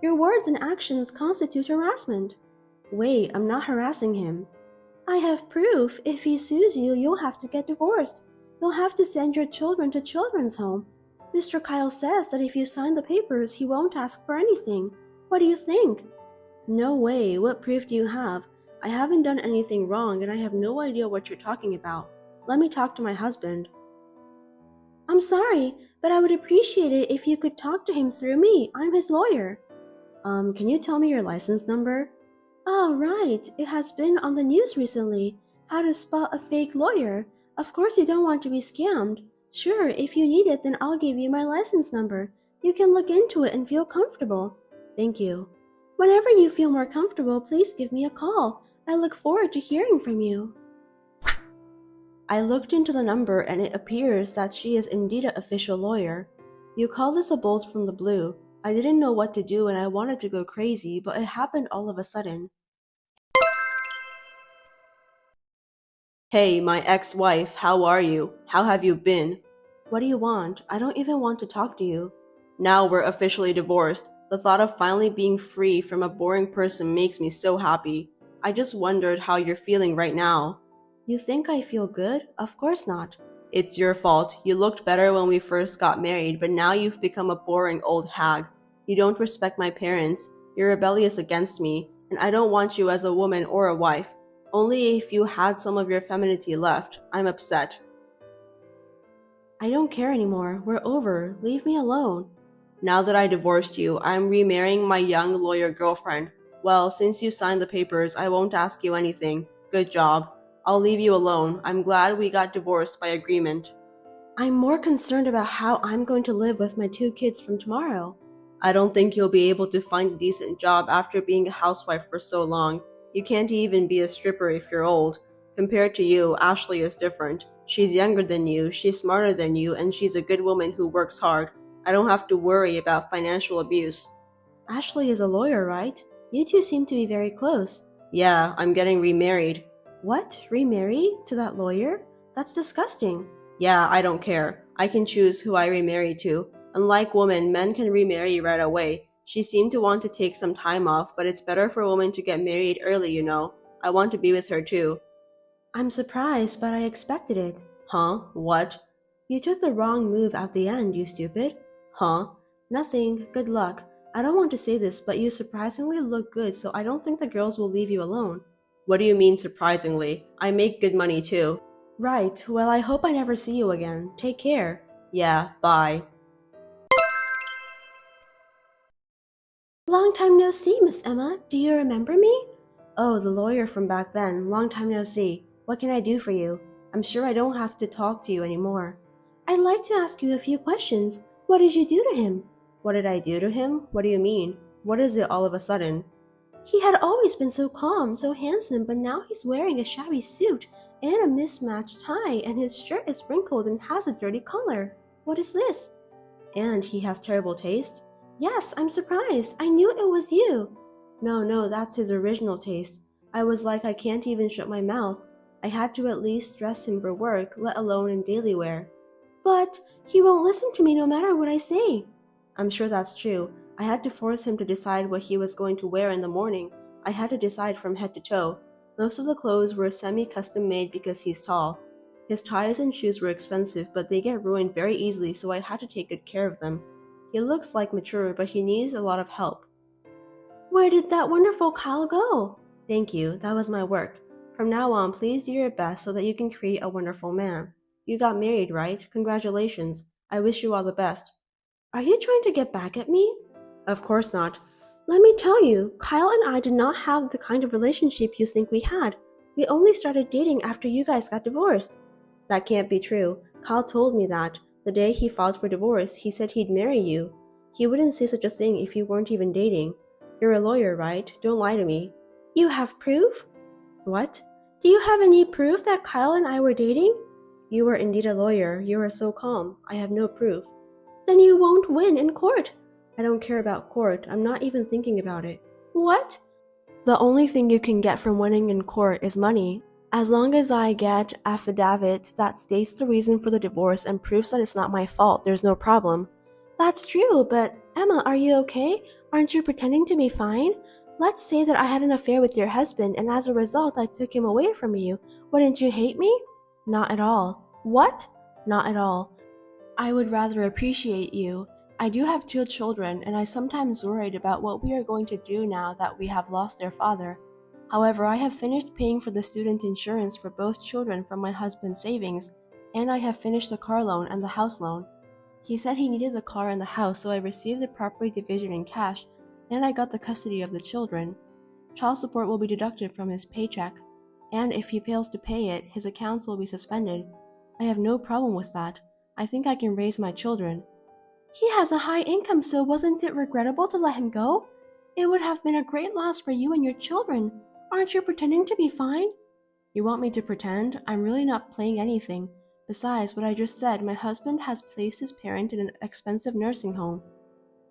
Your words and actions constitute harassment. Wait, I'm not harassing him. I have proof. If he sues you, you'll have to get divorced. You'll have to send your children to children's home. Mr. Kyle says that if you sign the papers, he won't ask for anything. What do you think? No way. What proof do you have? I haven't done anything wrong and I have no idea what you're talking about. Let me talk to my husband. I'm sorry, but I would appreciate it if you could talk to him through me. I'm his lawyer. Can you tell me your license number? Oh, right. It has been on the news recently. How to spot a fake lawyer. Of course you don't want to be scammed. Sure, if you need it, then I'll give you my license number. You can look into it and feel comfortable. Thank you. Whenever you feel more comfortable, please give me a call. I look forward to hearing from you. I looked into the number and it appears that she is indeed an official lawyer. You call this a bolt from the blue. I didn't know what to do and I wanted to go crazy, but it happened all of a sudden. Hey, my ex-wife, how are you? How have you been? What do you want? I don't even want to talk to you. Now we're officially divorced. The thought of finally being free from a boring person makes me so happy. I just wondered how you're feeling right now. You think I feel good? Of course not. It's your fault. You looked better when we first got married, but now you've become a boring old hag. You don't respect my parents. You're rebellious against me, and I don't want you as a woman or a wife. Only if you had some of your femininity left. I'm upset. I don't care anymore. We're over. Leave me alone. Now that I divorced you, I'm remarrying my young lawyer girlfriend. Well, since you signed the papers, I won't ask you anything. Good job. I'll leave you alone. I'm glad we got divorced by agreement. I'm more concerned about how I'm going to live with my 2 kids from tomorrow. I don't think you'll be able to find a decent job after being a housewife for so long. You can't even be a stripper if you're old. Compared to you, Ashley is different. She's younger than you, she's smarter than you, and she's a good woman who works hard. I don't have to worry about financial abuse. Ashley is a lawyer, right? You two seem to be very close. Yeah, I'm getting remarried. What? Remarry? To that lawyer? That's disgusting. Yeah, I don't care. I can choose who I remarry to. Unlike women, men can remarry right away. She seemed to want to take some time off, but it's better for women to get married early, you know. I want to be with her too. I'm surprised, but I expected it. Huh? What? You took the wrong move at the end, you stupid. Huh? Nothing. Good luck. I don't want to say this, but you surprisingly look good, so I don't think the girls will leave you alone. What do you mean surprisingly? I make good money too. Right. Well, I hope I never see you again. Take care. Yeah, bye. Long time no see, Miss Emma. Do you remember me? Oh, the lawyer from back then. Long time no see. What can I do for you? I'm sure I don't have to talk to you anymore. I'd like to ask you a few questions. What did you do to him? What did I do to him? What do you mean? What is it all of a sudden? He had always been so calm, so handsome, but now he's wearing a shabby suit and a mismatched tie, and his shirt is wrinkled and has a dirty collar. What is this? And he has terrible taste? Yes, I'm surprised. I knew it was you. No, that's his original taste. I was like, I can't even shut my mouth. I had to at least dress him for work, let alone in daily wear. But he won't listen to me no matter what I say. I'm sure that's true. I had to force him to decide what he was going to wear in the morning. I had to decide from head to toe. Most of the clothes were semi-custom made because he's tall. His ties and shoes were expensive, but they get ruined very easily, so I had to take good care of them. He looks like mature, but he needs a lot of help. Where did that wonderful Kyle go? Thank you, that was my work. From now on, please do your best so that you can create a wonderful man. You got married, right? Congratulations. I wish you all the best. Are you trying to get back at me? Of course not. Let me tell you, Kyle and I did not have the kind of relationship you think we had. We only started dating after you guys got divorced. That can't be true. Kyle told me that. The day he filed for divorce, he said he'd marry you. He wouldn't say such a thing if you weren't even dating. You're a lawyer, right? Don't lie to me. You have proof? What? Do you have any proof that Kyle and I were dating? You are indeed a lawyer. You are so calm. I have no proof. Then you won't win in court. I don't care about court. I'm not even thinking about it. What? The only thing you can get from winning in court is money. As long as I get affidavit that states the reason for the divorce and proves that it's not my fault, there's no problem. That's true, but Emma, are you okay? Aren't you pretending to be fine? Let's say that I had an affair with your husband and as a result I took him away from you. Wouldn't you hate me? Not at all. What? Not at all. I would rather appreciate you. I do have 2 children, and I sometimes worried about what we are going to do now that we have lost their father. However, I have finished paying for the student insurance for both children from my husband's savings, and I have finished the car loan and the house loan. He said he needed the car and the house, so I received the property division in cash, and I got the custody of the children. Child support will be deducted from his paycheck, and if he fails to pay it, his accounts will be suspended. I have no problem with that. I think I can raise my children. He has a high income, so wasn't it regrettable to let him go? It would have been a great loss for you and your children. Aren't you pretending to be fine? You want me to pretend? I'm really not playing anything. Besides what I just said, my husband has placed his parent in an expensive nursing home.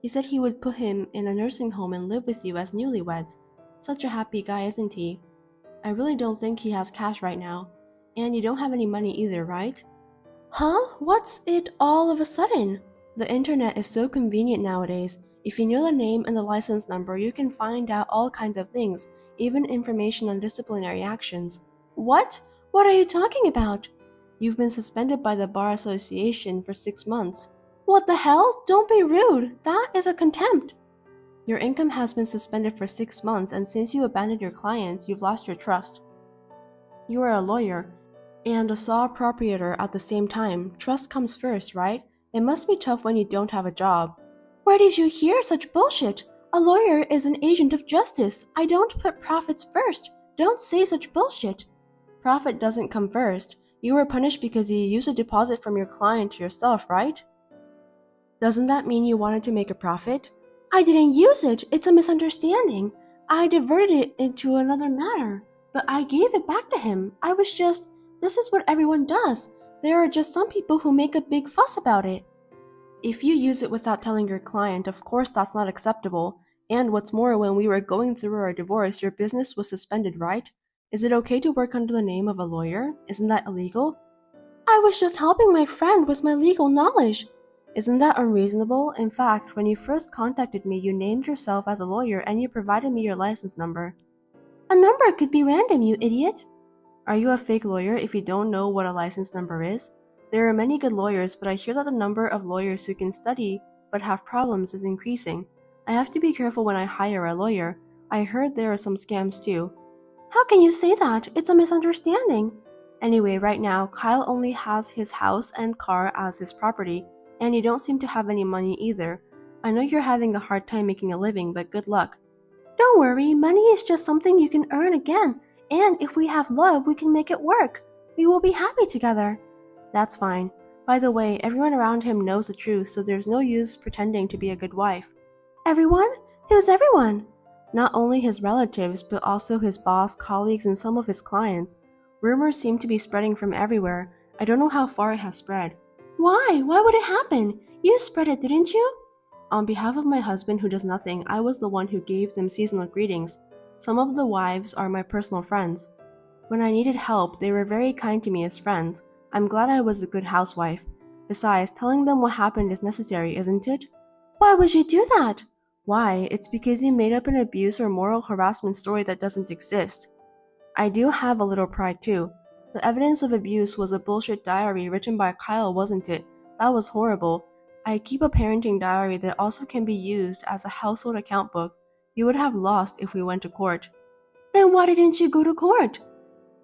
He said he would put him in a nursing home and live with you as newlyweds. Such a happy guy, isn't he? I really don't think he has cash right now. And you don't have any money either, right? Huh? What's it all of a sudden? The internet is so convenient nowadays. If you know the name and the license number, you can find out all kinds of things, even information on disciplinary actions. What? What are you talking about? You've been suspended by the Bar Association for 6 months. What the hell? Don't be rude. That is a contempt. Your income has been suspended for 6 months, and since you abandoned your clients, you've lost your trust. You are a lawyer and a saw proprietor at the same time. Trust comes first, right? It must be tough when you don't have a job. Where did you hear such bullshit? A lawyer is an agent of justice. I don't put profits first. Don't say such bullshit. Profit doesn't come first. You were punished because you used a deposit from your client to yourself, right? Doesn't that mean you wanted to make a profit? I didn't use it. It's a misunderstanding. I diverted it into another matter, but I gave it back to him. This is what everyone does. There are just some people who make a big fuss about it. If you use it without telling your client, of course that's not acceptable. And what's more, when we were going through our divorce, your business was suspended, right? Is it okay to work under the name of a lawyer? Isn't that illegal? I was just helping my friend with my legal knowledge. Isn't that unreasonable? In fact, when you first contacted me, you named yourself as a lawyer and you provided me your license number. A number could be random, you idiot. Are you a fake lawyer if you don't know what a license number is? There are many good lawyers, but I hear that the number of lawyers who can study but have problems is increasing. I have to be careful when I hire a lawyer. I heard there are some scams too. How can you say that? It's a misunderstanding. Anyway, right now, Kyle only has his house and car as his property, and you don't seem to have any money either. I know you're having a hard time making a living, but good luck. Don't worry, money is just something you can earn again, and if we have love, we can make it work. We will be happy together. That's fine. By the way, everyone around him knows the truth, so there's no use pretending to be a good wife. Everyone? Who's everyone? Not only his relatives, but also his boss, colleagues, and some of his clients. Rumors seem to be spreading from everywhere. I don't know how far it has spread. Why? Why would it happen? You spread it, didn't you? On behalf of my husband who does nothing, I was the one who gave them seasonal greetings. Some of the wives are my personal friends. When I needed help, they were very kind to me as friends. I'm glad I was a good housewife. Besides, telling them what happened is necessary, isn't it? Why would you do that? Why? It's because you made up an abuse or moral harassment story that doesn't exist. I do have a little pride too. The evidence of abuse was a bullshit diary written by Kyle, wasn't it? That was horrible. I keep a parenting diary that also can be used as a household account book. You would have lost if we went to court. Then why didn't you go to court?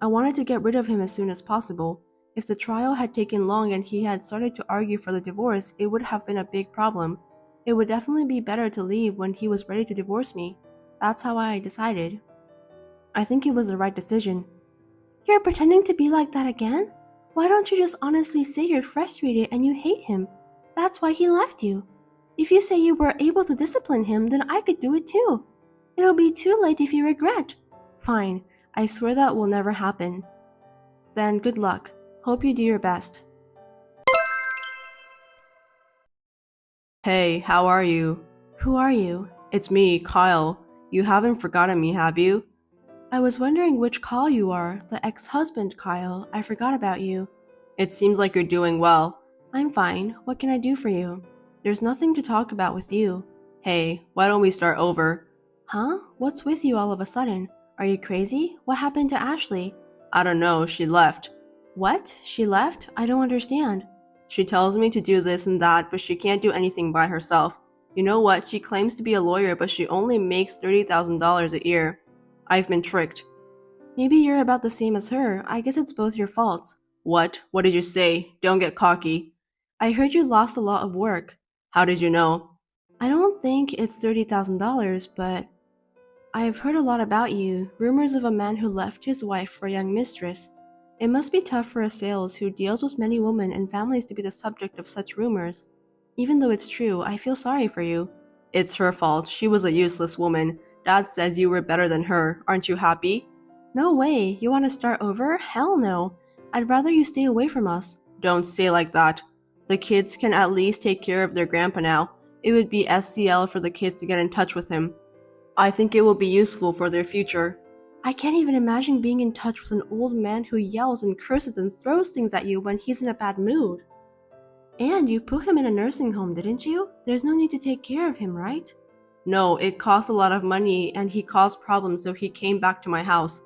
I wanted to get rid of him as soon as possible. If the trial had taken long and he had started to argue for the divorce, it would have been a big problem. It would definitely be better to leave when he was ready to divorce me. That's how I decided. I think it was the right decision. You're pretending to be like that again? Why don't you just honestly say you're frustrated and you hate him? That's why he left you. If you say you were able to discipline him, then I could do it too. It'll be too late if you regret. Fine, I swear that will never happen. Then good luck. Hope you do your best. Hey, how are you? Who are you? It's me, Kyle. You haven't forgotten me, have you? I was wondering which Kyle you are, the ex-husband Kyle. I forgot about you. It seems like you're doing well. I'm fine. What can I do for you? There's nothing to talk about with you. Hey, why don't we start over? Huh? What's with you all of a sudden? Are you crazy? What happened to Ashley? I don't know, she left. What? She left? I don't understand. She tells me to do this and that, but she can't do anything by herself. You know what? She claims to be a lawyer, but she only makes $30,000 a year. I've been tricked. Maybe you're about the same as her. I guess it's both your faults. What? What did you say? Don't get cocky. I heard you lost a lot of work. How did you know? I don't think it's $30,000, but I've heard a lot about you. Rumors of a man who left his wife for a young mistress. It must be tough for a sales who deals with many women and families to be the subject of such rumors. Even though it's true, I feel sorry for you. It's her fault. She was a useless woman. Dad says you were better than her. Aren't you happy? No way. You want to start over? Hell no. I'd rather you stay away from us. Don't say like that. The kids can at least take care of their grandpa now. It would be SCL for the kids to get in touch with him. I think it will be useful for their future. I can't even imagine being in touch with an old man who yells and curses and throws things at you when he's in a bad mood. And you put him in a nursing home, didn't you? There's no need to take care of him, right? No, it costs a lot of money and he caused problems, so he came back to my house.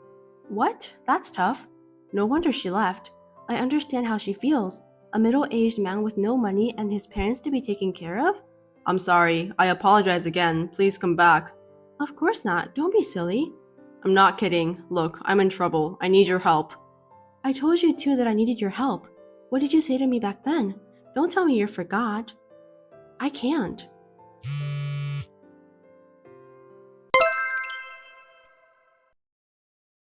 What? That's tough. No wonder she left. I understand how she feels. A middle-aged man with no money and his parents to be taken care of? I'm sorry. I apologize again. Please come back. Of course not. Don't be silly. I'm not kidding. Look, I'm in trouble. I need your help. I told you too that I needed your help. What did you say to me back then? Don't tell me you forgot. I can't.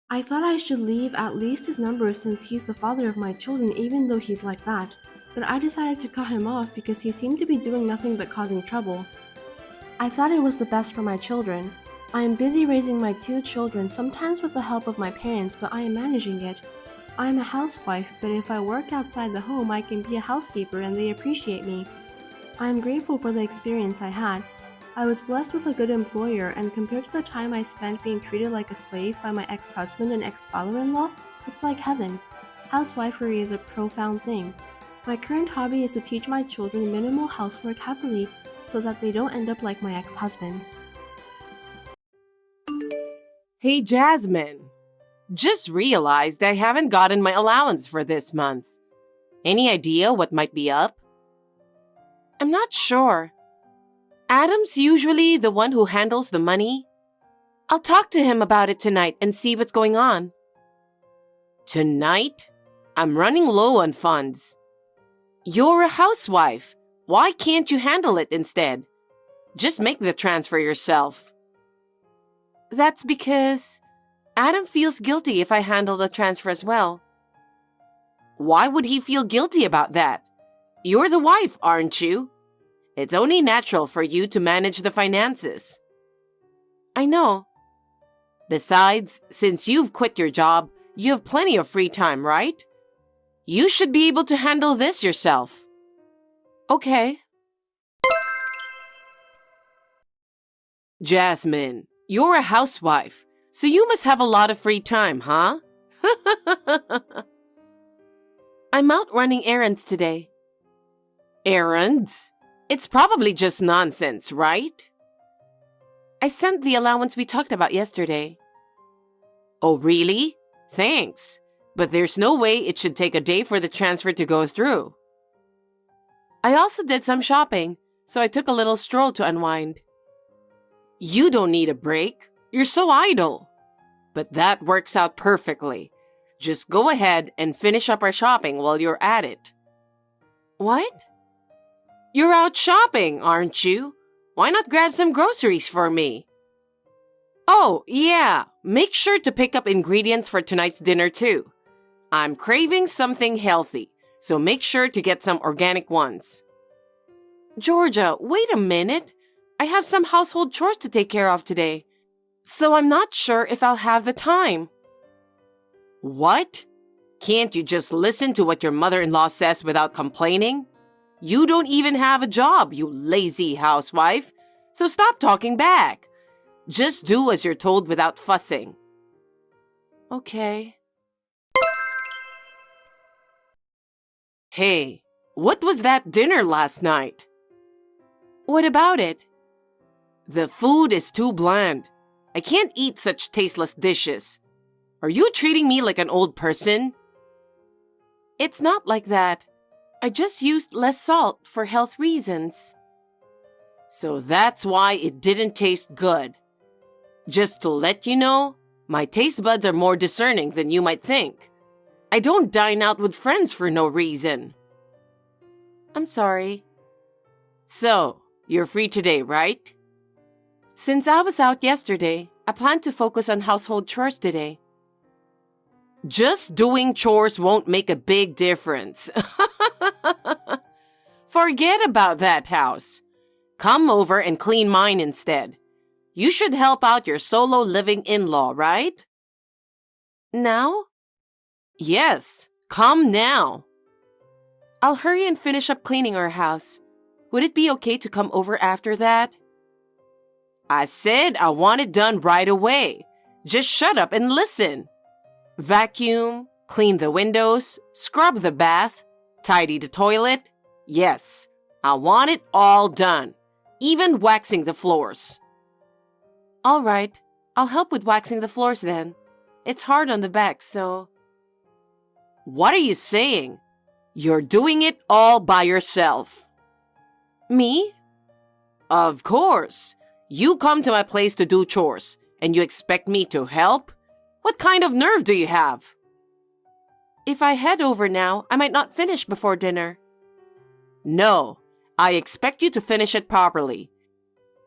I thought I should leave at least his number since he's the father of my children even though he's like that. But I decided to cut him off because he seemed to be doing nothing but causing trouble. I thought it was the best for my children. I am busy raising my 2 children, sometimes with the help of my parents, but I am managing it. I am a housewife, but if I work outside the home, I can be a housekeeper and they appreciate me. I am grateful for the experience I had. I was blessed with a good employer, and compared to the time I spent being treated like a slave by my ex-husband and ex-father-in-law, it's like heaven. Housewifery is a profound thing. My current hobby is to teach my children minimal housework happily so that they don't end up like my ex-husband. Hey, Jasmine. Just realized I haven't gotten my allowance for this month. Any idea what might be up? I'm not sure. Adam's usually the one who handles the money. I'll talk to him about it tonight and see what's going on. Tonight? I'm running low on funds. You're a housewife. Why can't you handle it instead? Just make the transfer yourself. That's because Adam feels guilty if I handle the transfer as well. Why would he feel guilty about that? You're the wife, aren't you? It's only natural for you to manage the finances. I know. Besides, since you've quit your job, you have plenty of free time, right? You should be able to handle this yourself. Okay. Jasmine, you're a housewife, so you must have a lot of free time, huh? I'm out running errands today. Errands? It's probably just nonsense, right? I sent the allowance we talked about yesterday. Oh, really? Thanks. But there's no way it should take a day for the transfer to go through. I also did some shopping, so I took a little stroll to unwind. You don't need a break. You're so idle. But that works out perfectly. Just go ahead and finish up our shopping while you're at it. What? You're out shopping, aren't you? Why not grab some groceries for me? Oh, yeah. Make sure to pick up ingredients for tonight's dinner, too. I'm craving something healthy, so make sure to get some organic ones. Georgia, wait a minute. I have some household chores to take care of today, so I'm not sure if I'll have the time. What? Can't you just listen to what your mother-in-law says without complaining? You don't even have a job, you lazy housewife. So stop talking back. Just do as you're told without fussing. Okay. Hey, what was that dinner last night? What about it? The food is too bland. I can't eat such tasteless dishes. Are you treating me like an old person? It's not like that. I just used less salt for health reasons. So that's why it didn't taste good. Just to let you know, my taste buds are more discerning than you might think. I don't dine out with friends for no reason. I'm sorry. So, you're free today, right? Since I was out yesterday, I plan to focus on household chores today. Just doing chores won't make a big difference. Forget about that house. Come over and clean mine instead. You should help out your solo living in-law, right? Now? Yes, come now. I'll hurry and finish up cleaning our house. Would it be okay to come over after that? I said I want it done right away. Just shut up and listen. Vacuum, clean the windows, scrub the bath, tidy the toilet. Yes, I want it all done. Even waxing the floors. All right, I'll help with waxing the floors then. It's hard on the back, so... What are you saying? You're doing it all by yourself. Me? Of course. You come to my place to do chores, and you expect me to help? What kind of nerve do you have? If I head over now, I might not finish before dinner. No, I expect you to finish it properly.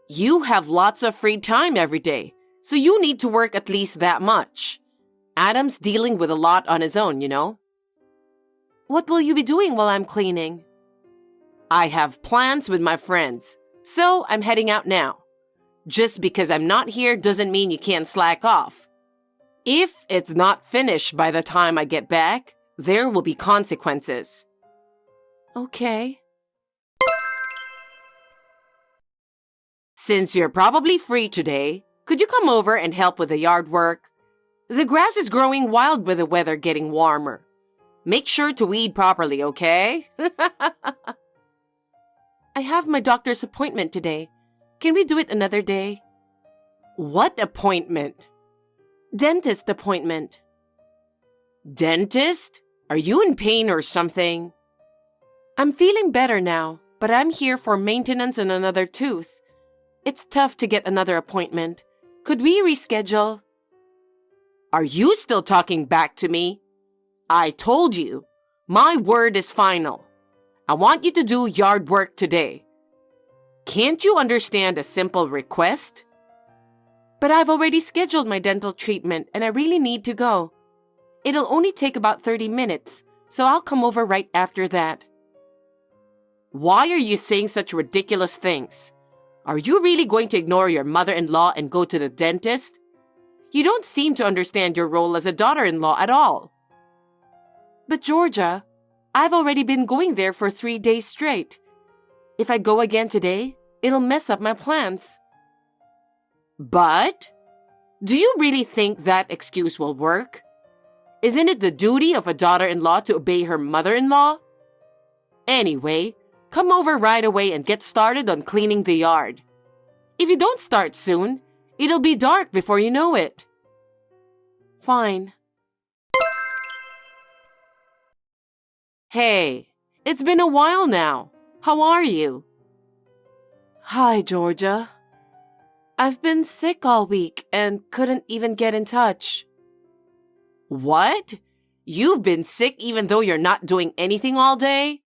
You have lots of free time every day, so you need to work at least that much. Adam's dealing with a lot on his own, you know. What will you be doing while I'm cleaning? I have plans with my friends, so I'm heading out now. Just because I'm not here doesn't mean you can't slack off. If it's not finished by the time I get back, there will be consequences. Okay. Since you're probably free today, could you come over and help with the yard work? The grass is growing wild with the weather getting warmer. Make sure to weed properly, okay? I have my doctor's appointment today. Can we do it another day? What appointment? Dentist appointment. Dentist? Are you in pain or something? I'm feeling better now, but I'm here for maintenance on another tooth. It's tough to get another appointment. Could we reschedule? Are you still talking back to me? I told you, my word is final. I want you to do yard work today. Can't you understand a simple request? But I've already scheduled my dental treatment and I really need to go. It'll only take about 30 minutes, so I'll come over right after that. Why are you saying such ridiculous things? Are you really going to ignore your mother-in-law and go to the dentist? You don't seem to understand your role as a daughter-in-law at all. But Georgia, I've already been going there for 3 days straight. If I go again today, it'll mess up my plans. But? Do you really think that excuse will work? Isn't it the duty of a daughter-in-law to obey her mother-in-law? Anyway, come over right away and get started on cleaning the yard. If you don't start soon, it'll be dark before you know it. Fine. Hey, it's been a while now. How are you? Hi, Georgia. I've been sick all week and couldn't even get in touch. What? You've been sick even though you're not doing anything all day?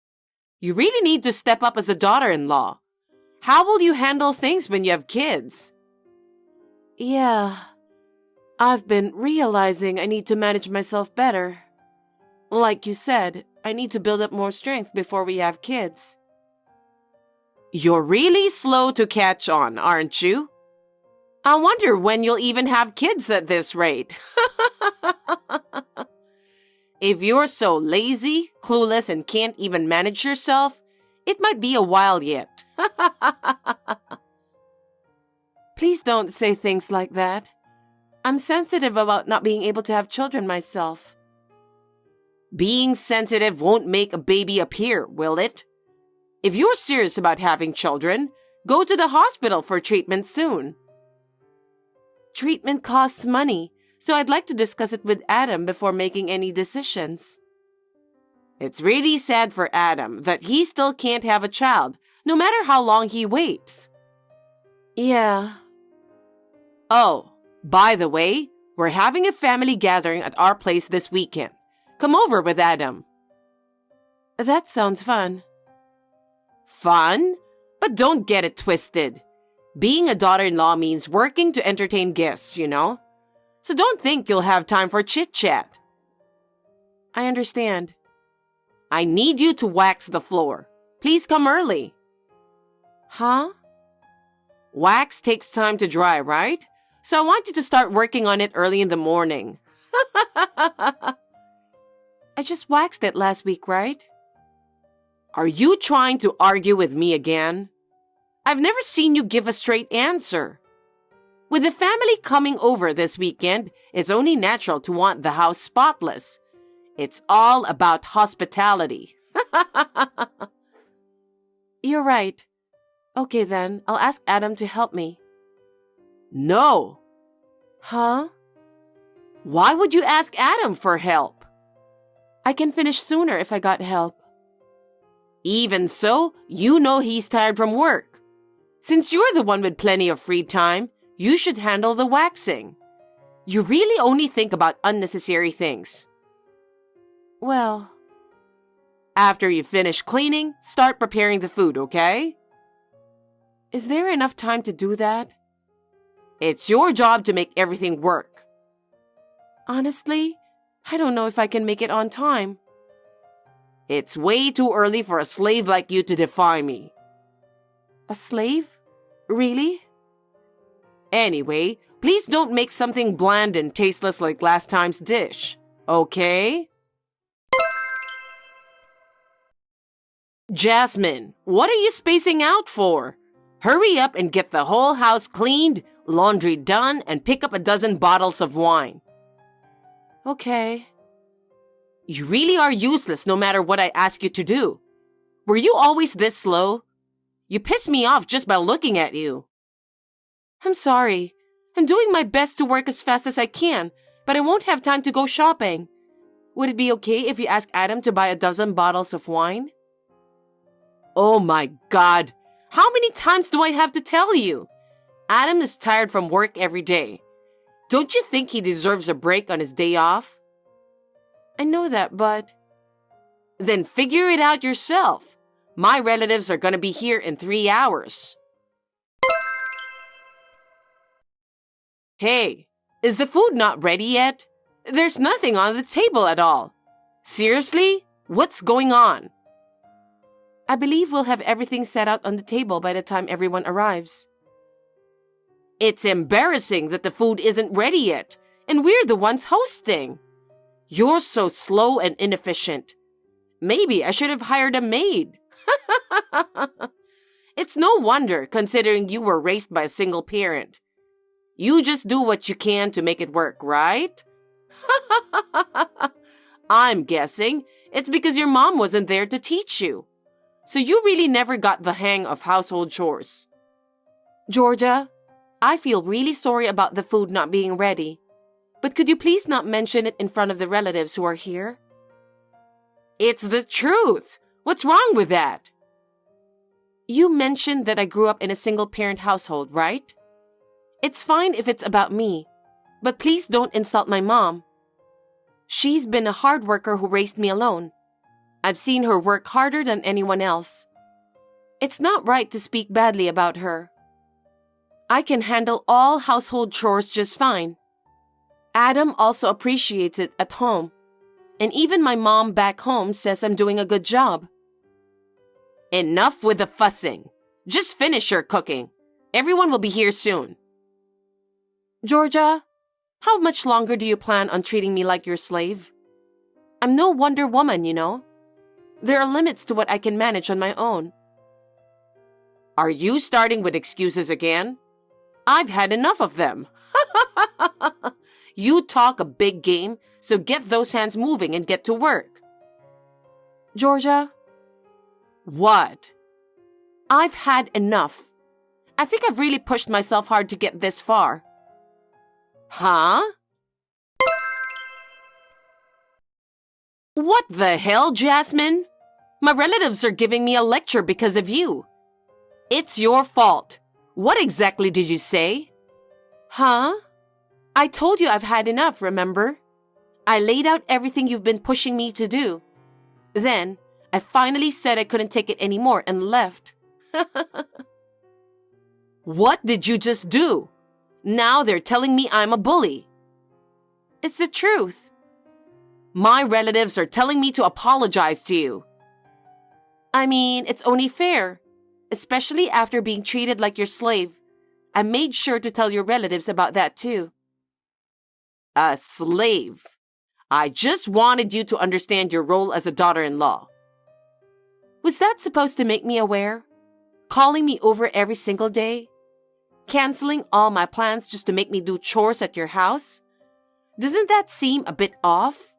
You really need to step up as a daughter-in-law. How will you handle things when you have kids? Yeah, I've been realizing I need to manage myself better. Like you said, I need to build up more strength before we have kids. You're really slow to catch on, aren't you? I wonder when you'll even have kids at this rate. If you're so lazy, clueless, and can't even manage yourself, it might be a while yet. Please don't say things like that. I'm sensitive about not being able to have children myself. Being sensitive won't make a baby appear, will it? If you're serious about having children, go to the hospital for treatment soon. Treatment costs money, so I'd like to discuss it with Adam before making any decisions. It's really sad for Adam that he still can't have a child, no matter how long he waits. Yeah. Oh, by the way, we're having a family gathering at our place this weekend. Come over with Adam. That sounds fun. Fun? But don't get it twisted. Being a daughter-in-law means working to entertain guests, you know? So don't think you'll have time for chit-chat. I understand. I need you to wax the floor. Please come early. Huh? Wax takes time to dry, right? So I want you to start working on it early in the morning. I just waxed it last week, right? Are you trying to argue with me again? I've never seen you give a straight answer. With the family coming over this weekend, it's only natural to want the house spotless. It's all about hospitality. You're right. Okay then, I'll ask Adam to help me. No. Huh? Why would you ask Adam for help? I can finish sooner if I got help. Even so, you know he's tired from work. Since you're the one with plenty of free time, you should handle the waxing. You really only think about unnecessary things. Well, after you finish cleaning, start preparing the food, okay? Is there enough time to do that? It's your job to make everything work. Honestly, I don't know if I can make it on time. It's way too early for a slave like you to defy me. A slave? Really? Anyway, please don't make something bland and tasteless like last time's dish, okay? Jasmine, what are you spacing out for? Hurry up and get the whole house cleaned, laundry done, and pick up a dozen bottles of wine. Okay. You really are useless no matter what I ask you to do. Were you always this slow? You piss me off just by looking at you. I'm sorry. I'm doing my best to work as fast as I can, but I won't have time to go shopping. Would it be okay if you ask Adam to buy a dozen bottles of wine? Oh my God! How many times do I have to tell you? Adam is tired from work every day. Don't you think he deserves a break on his day off? I know that, but... Then figure it out yourself. My relatives are gonna be here in 3 hours. Hey, is the food not ready yet? There's nothing on the table at all. Seriously? What's going on? I believe we'll have everything set out on the table by the time everyone arrives. It's embarrassing that the food isn't ready yet, and we're the ones hosting. You're so slow and inefficient. Maybe I should have hired a maid. It's no wonder, considering you were raised by a single parent. You just do what you can to make it work, right? I'm guessing it's because your mom wasn't there to teach you. So you really never got the hang of household chores. Georgia, I feel really sorry about the food not being ready. But could you please not mention it in front of the relatives who are here? It's the truth. What's wrong with that? You mentioned that I grew up in a single-parent household, right? It's fine if it's about me, but please don't insult my mom. She's been a hard worker who raised me alone. I've seen her work harder than anyone else. It's not right to speak badly about her. I can handle all household chores just fine. Adam also appreciates it at home, and even my mom back home says I'm doing a good job. Enough with the fussing. Just finish your cooking. Everyone will be here soon. Georgia, how much longer do you plan on treating me like your slave? I'm no Wonder Woman, you know. There are limits to what I can manage on my own. Are you starting with excuses again? I've had enough of them. You talk a big game, so get those hands moving and get to work. Georgia? What? I've had enough. I think I've really pushed myself hard to get this far. Huh? What the hell, Jasmine? My relatives are giving me a lecture because of you. It's your fault. What exactly did you say? Huh? I told you I've had enough, remember? I laid out everything you've been pushing me to do. Then, I finally said I couldn't take it anymore and left. What did you just do? Now they're telling me I'm a bully. It's the truth. My relatives are telling me to apologize to you. I mean, it's only fair. Especially after being treated like your slave. I made sure to tell your relatives about that too. A slave. I just wanted you to understand your role as a daughter-in-law. Was that supposed to make me aware? Calling me over every single day? Canceling all my plans just to make me do chores at your house? Doesn't that seem a bit off?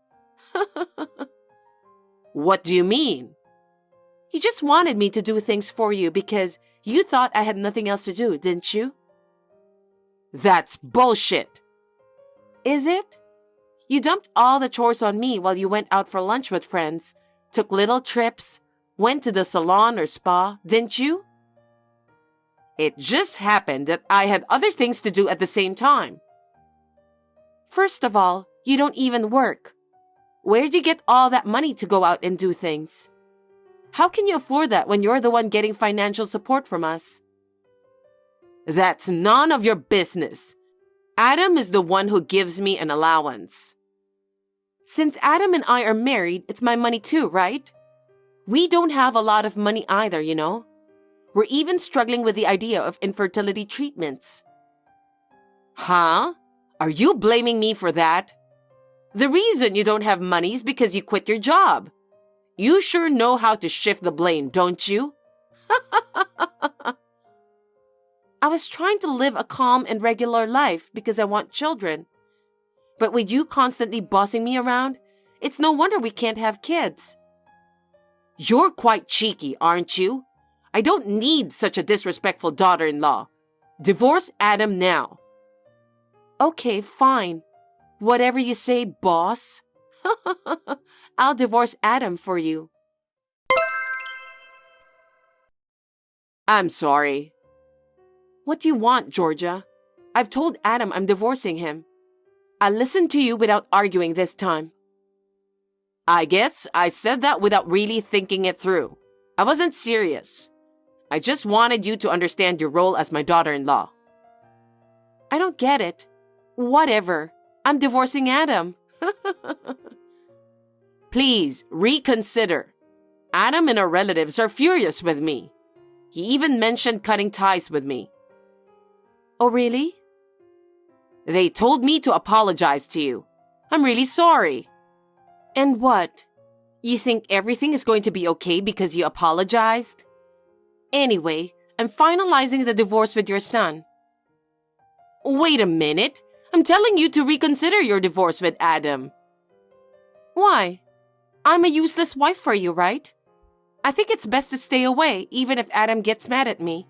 What do you mean? You just wanted me to do things for you because you thought I had nothing else to do, didn't you? That's bullshit. Is it? You dumped all the chores on me while you went out for lunch with friends, took little trips, went to the salon or spa, didn't you? It just happened that I had other things to do at the same time. First of all, you don't even work. Where'd you get all that money to go out and do things? How can you afford that when you're the one getting financial support from us? That's none of your business. Adam is the one who gives me an allowance. Since Adam and I are married, it's my money too, right? We don't have a lot of money either, you know. We're even struggling with the idea of infertility treatments. Huh? Are you blaming me for that? The reason you don't have money is because you quit your job. You sure know how to shift the blame, don't you? I was trying to live a calm and regular life because I want children. But with you constantly bossing me around, it's no wonder we can't have kids. You're quite cheeky, aren't you? I don't need such a disrespectful daughter-in-law. Divorce Adam now. Okay, fine. Whatever you say, boss. I'll divorce Adam for you. I'm sorry. What do you want, Georgia? I've told Adam I'm divorcing him. I'll listen to you without arguing this time. I guess I said that without really thinking it through. I wasn't serious. I just wanted you to understand your role as my daughter-in-law. I don't get it. Whatever. I'm divorcing Adam. Please, reconsider. Adam and our relatives are furious with me. He even mentioned cutting ties with me. Oh, really? They told me to apologize to you. I'm really sorry. And what? You think everything is going to be okay because you apologized? Anyway, I'm finalizing the divorce with your son. Wait a minute. I'm telling you to reconsider your divorce with Adam. Why? I'm a useless wife for you, right? I think it's best to stay away, even if Adam gets mad at me.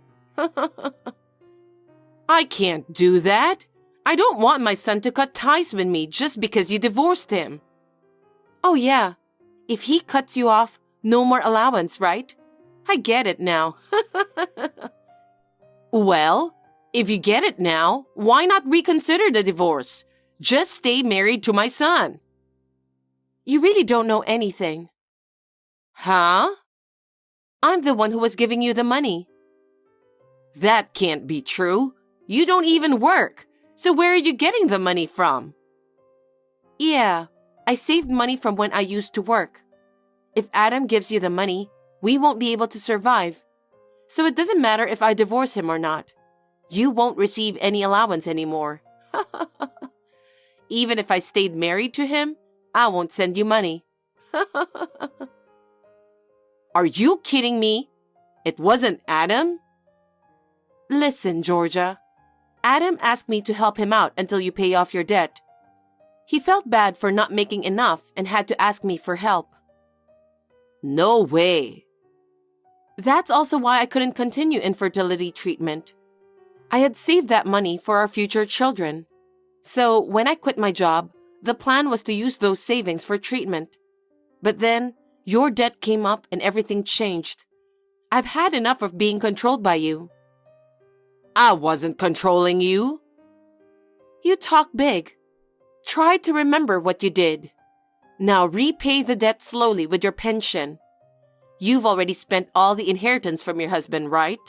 I can't do that. I don't want my son to cut ties with me just because you divorced him. Oh yeah, if he cuts you off, no more allowance, right? I get it now. Well, if you get it now, why not reconsider the divorce? Just stay married to my son. You really don't know anything. Huh? I'm the one who was giving you the money. That can't be true. You don't even work. So where are you getting the money from? Yeah, I saved money from when I used to work. If Adam gives you the money, we won't be able to survive. So it doesn't matter if I divorce him or not. You won't receive any allowance anymore. Even if I stayed married to him, I won't send you money. Are you kidding me? It wasn't Adam? Listen, Georgia. Adam asked me to help him out until you pay off your debt. He felt bad for not making enough and had to ask me for help. No way. That's also why I couldn't continue infertility treatment. I had saved that money for our future children. So when I quit my job, the plan was to use those savings for treatment. But then, your debt came up and everything changed. I've had enough of being controlled by you. I wasn't controlling you. You talk big. Try to remember what you did. Now repay the debt slowly with your pension. You've already spent all the inheritance from your husband, right?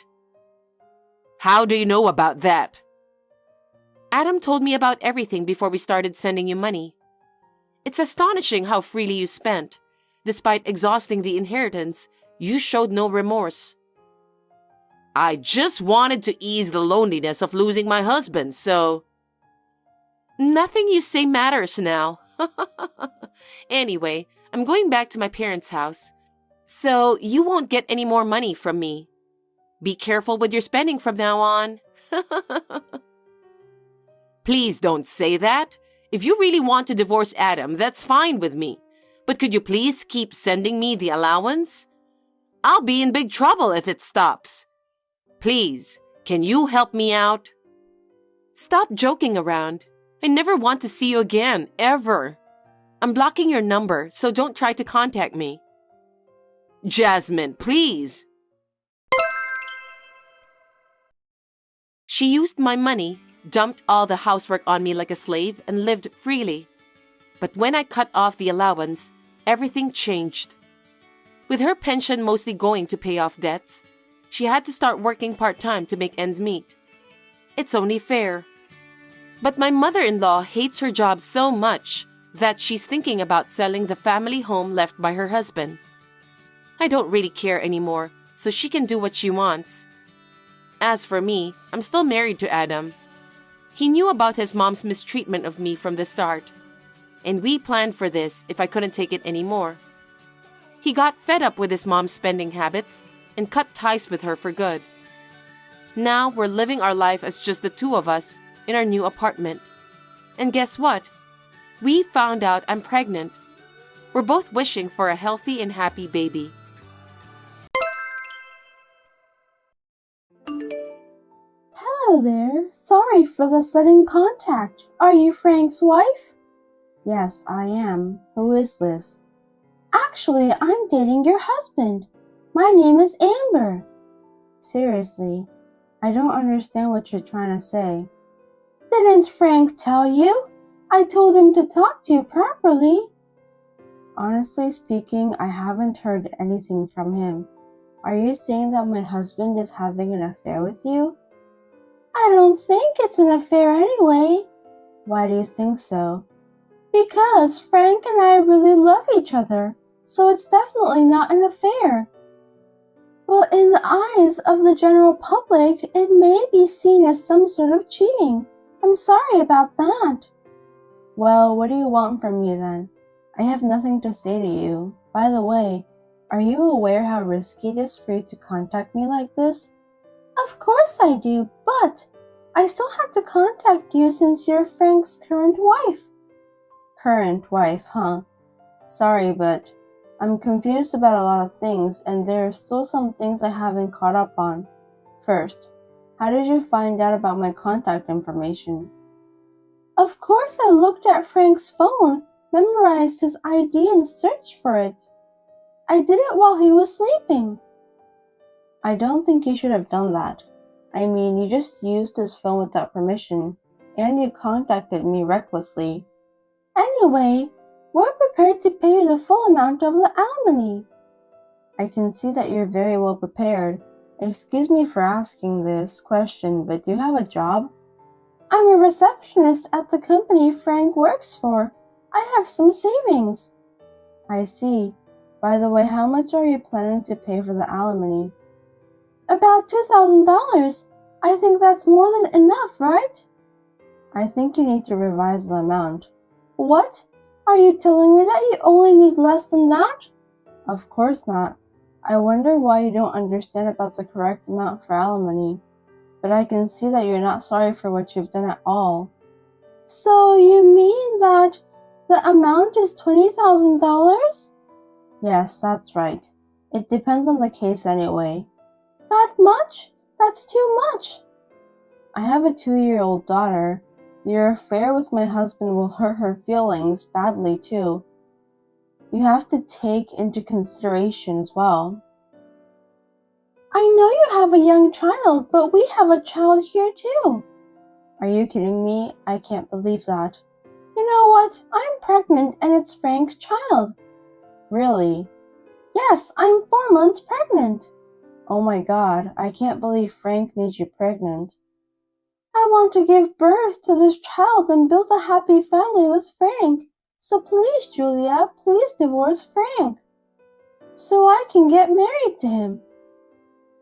How do you know about that? Adam told me about everything before we started sending you money. It's astonishing how freely you spent. Despite exhausting the inheritance, you showed no remorse. I just wanted to ease the loneliness of losing my husband, so... Nothing you say matters now. Anyway, I'm going back to my parents' house, so you won't get any more money from me. Be careful with your spending from now on. Please don't say that. If you really want to divorce Adam, that's fine with me. But could you please keep sending me the allowance? I'll be in big trouble if it stops. Please, can you help me out? Stop joking around. I never want to see you again, ever. I'm blocking your number, so don't try to contact me. Jasmine, please. She used my money, dumped all the housework on me like a slave, and lived freely. But when I cut off the allowance, everything changed. With her pension mostly going to pay off debts, she had to start working part-time to make ends meet. It's only fair. But my mother-in-law hates her job so much that she's thinking about selling the family home left by her husband. I don't really care anymore, so she can do what she wants. As for me, I'm still married to Adam. He knew about his mom's mistreatment of me from the start, and we planned for this if I couldn't take it anymore. He got fed up with his mom's spending habits and cut ties with her for good. Now we're living our life as just the two of us in our new apartment. And guess what? We found out I'm pregnant. We're both wishing for a healthy and happy baby. Hello there. Sorry for the sudden contact. Are you Frank's wife? Yes, I am. Who is this? Actually, I'm dating your husband. My name is Amber. Seriously, I don't understand what you're trying to say. Didn't Frank tell you? I told him to talk to you properly. Honestly speaking, I haven't heard anything from him. Are you saying that my husband is having an affair with you? I don't think it's an affair anyway. Why do you think so? Because Frank and I really love each other, so it's definitely not an affair. But in the eyes of the general public, it may be seen as some sort of cheating. I'm sorry about that. Well, what do you want from me then? I have nothing to say to you. By the way, are you aware how risky it is for you to contact me like this? Of course I do, but I still have to contact you since you're Frank's current wife. Current wife, huh? Sorry, but I'm confused about a lot of things, and there are still some things I haven't caught up on. First, how did you find out about my contact information? Of course I looked at Frank's phone, memorized his ID, and searched for it. I did it while he was sleeping. I don't think you should have done that. I mean, you just used his phone without permission, and you contacted me recklessly. Anyway, we're prepared to pay you the full amount of the alimony. I can see that you're very well prepared. Excuse me for asking this question, but do you have a job? I'm a receptionist at the company Frank works for. I have some savings. I see. By the way, how much are you planning to pay for the alimony? About $2,000. I think that's more than enough, right? I think you need to revise the amount. What? Are you telling me that you only need less than that? Of course not. I wonder why you don't understand about the correct amount for alimony. But I can see that you're not sorry for what you've done at all. So you mean that the amount is $20,000? Yes, that's right. It depends on the case anyway. That much? That's too much. I have a 2-year-old daughter. Your affair with my husband will hurt her feelings badly too. You have to take into consideration as well. I know you have a young child, but we have a child here too. Are you kidding me? I can't believe that. You know what? I'm pregnant and it's Frank's child. Really? Yes, I'm 4 months pregnant. Oh my God, I can't believe Frank made you pregnant. I want to give birth to this child and build a happy family with Frank. So please, Julia, please divorce Frank. So I can get married to him.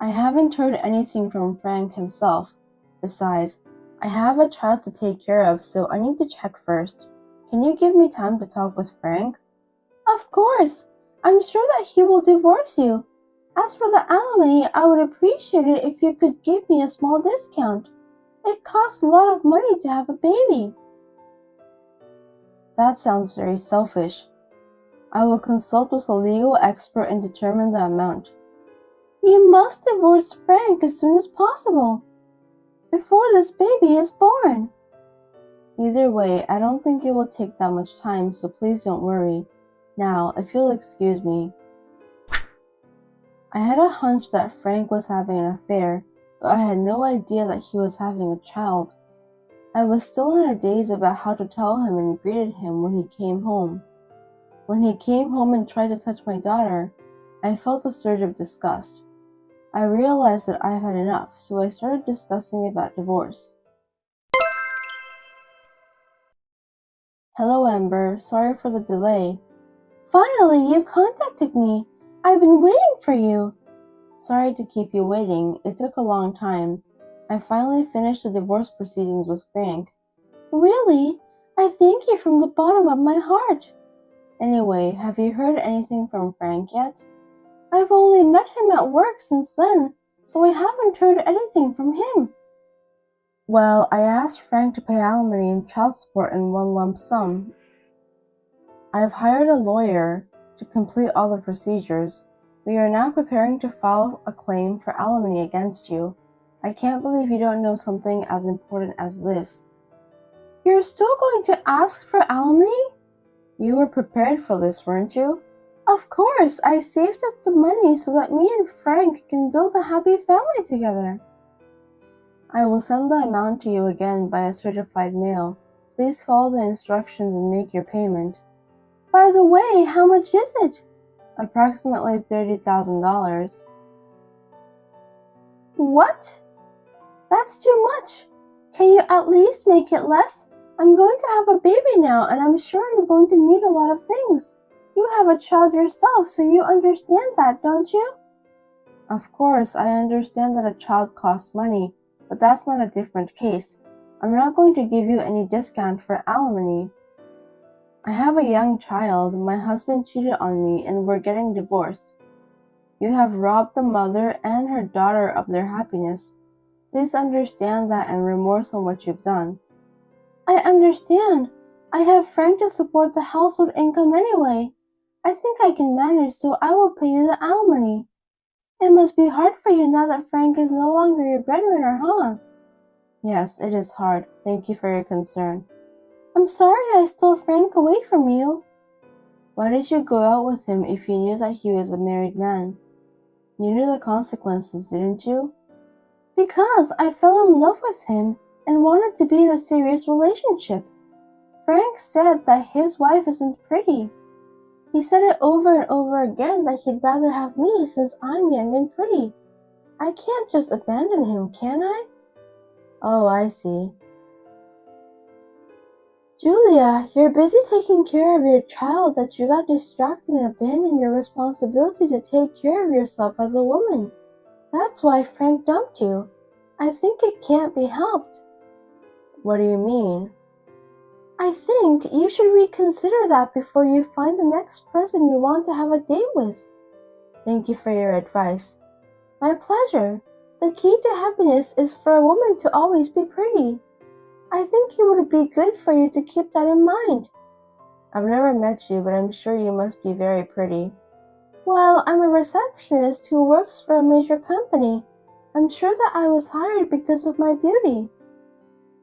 I haven't heard anything from Frank himself. Besides, I have a child to take care of, so I need to check first. Can you give me time to talk with Frank? Of course. I'm sure that he will divorce you. As for the alimony, I would appreciate it if you could give me a small discount. It costs a lot of money to have a baby. That sounds very selfish. I will consult with a legal expert and determine the amount. You must divorce Frank as soon as possible, before this baby is born. Either way, I don't think it will take that much time, so please don't worry. Now, if you'll excuse me. I had a hunch that Frank was having an affair, but I had no idea that he was having a child. I was still in a daze about how to tell him and greeted him when he came home. When he came home and tried to touch my daughter, I felt a surge of disgust. I realized that I had enough, so I started discussing about divorce. Hello, Amber. Sorry for the delay. Finally, you contacted me. I've been waiting for you. Sorry to keep you waiting. It took a long time. I finally finished the divorce proceedings with Frank. Really? I thank you from the bottom of my heart. Anyway, have you heard anything from Frank yet? I've only met him at work since then, so I haven't heard anything from him. Well, I asked Frank to pay alimony and child support in one lump sum. I've hired a lawyer to complete all the procedures. We are now preparing to file a claim for alimony against you. I can't believe you don't know something as important as this. You're still going to ask for alimony? You were prepared for this, weren't you? Of course, I saved up the money so that me and Frank can build a happy family together. I will send the amount to you again by a certified mail. Please follow the instructions and make your payment. By the way, how much is it? Approximately $30,000. What? That's too much. Can you at least make it less? I'm going to have a baby now, and I'm sure I'm going to need a lot of things. You have a child yourself, so you understand that, don't you? Of course, I understand that a child costs money, but that's not a different case. I'm not going to give you any discount for alimony. I have a young child. My husband cheated on me, and we're getting divorced. You have robbed the mother and her daughter of their happiness. Please understand that and remorse on what you've done. I understand. I have Frank to support the household income anyway. I think I can manage, so I will pay you the alimony. It must be hard for you now that Frank is no longer your breadwinner, huh? Yes, it is hard. Thank you for your concern. I'm sorry I stole Frank away from you. Why did you go out with him if you knew that he was a married man? You knew the consequences, didn't you? Because I fell in love with him and wanted to be in a serious relationship. Frank said that his wife isn't pretty. He said it over and over again that he'd rather have me since I'm young and pretty. I can't just abandon him, can I? Oh, I see. Julia, you're busy taking care of your child that you got distracted and abandoned your responsibility to take care of yourself as a woman. That's why Frank dumped you. I think it can't be helped. What do you mean? I think you should reconsider that before you find the next person you want to have a date with. Thank you for your advice. My pleasure. The key to happiness is for a woman to always be pretty. I think it would be good for you to keep that in mind. I've never met you, but I'm sure you must be very pretty. Well, I'm a receptionist who works for a major company. I'm sure that I was hired because of my beauty.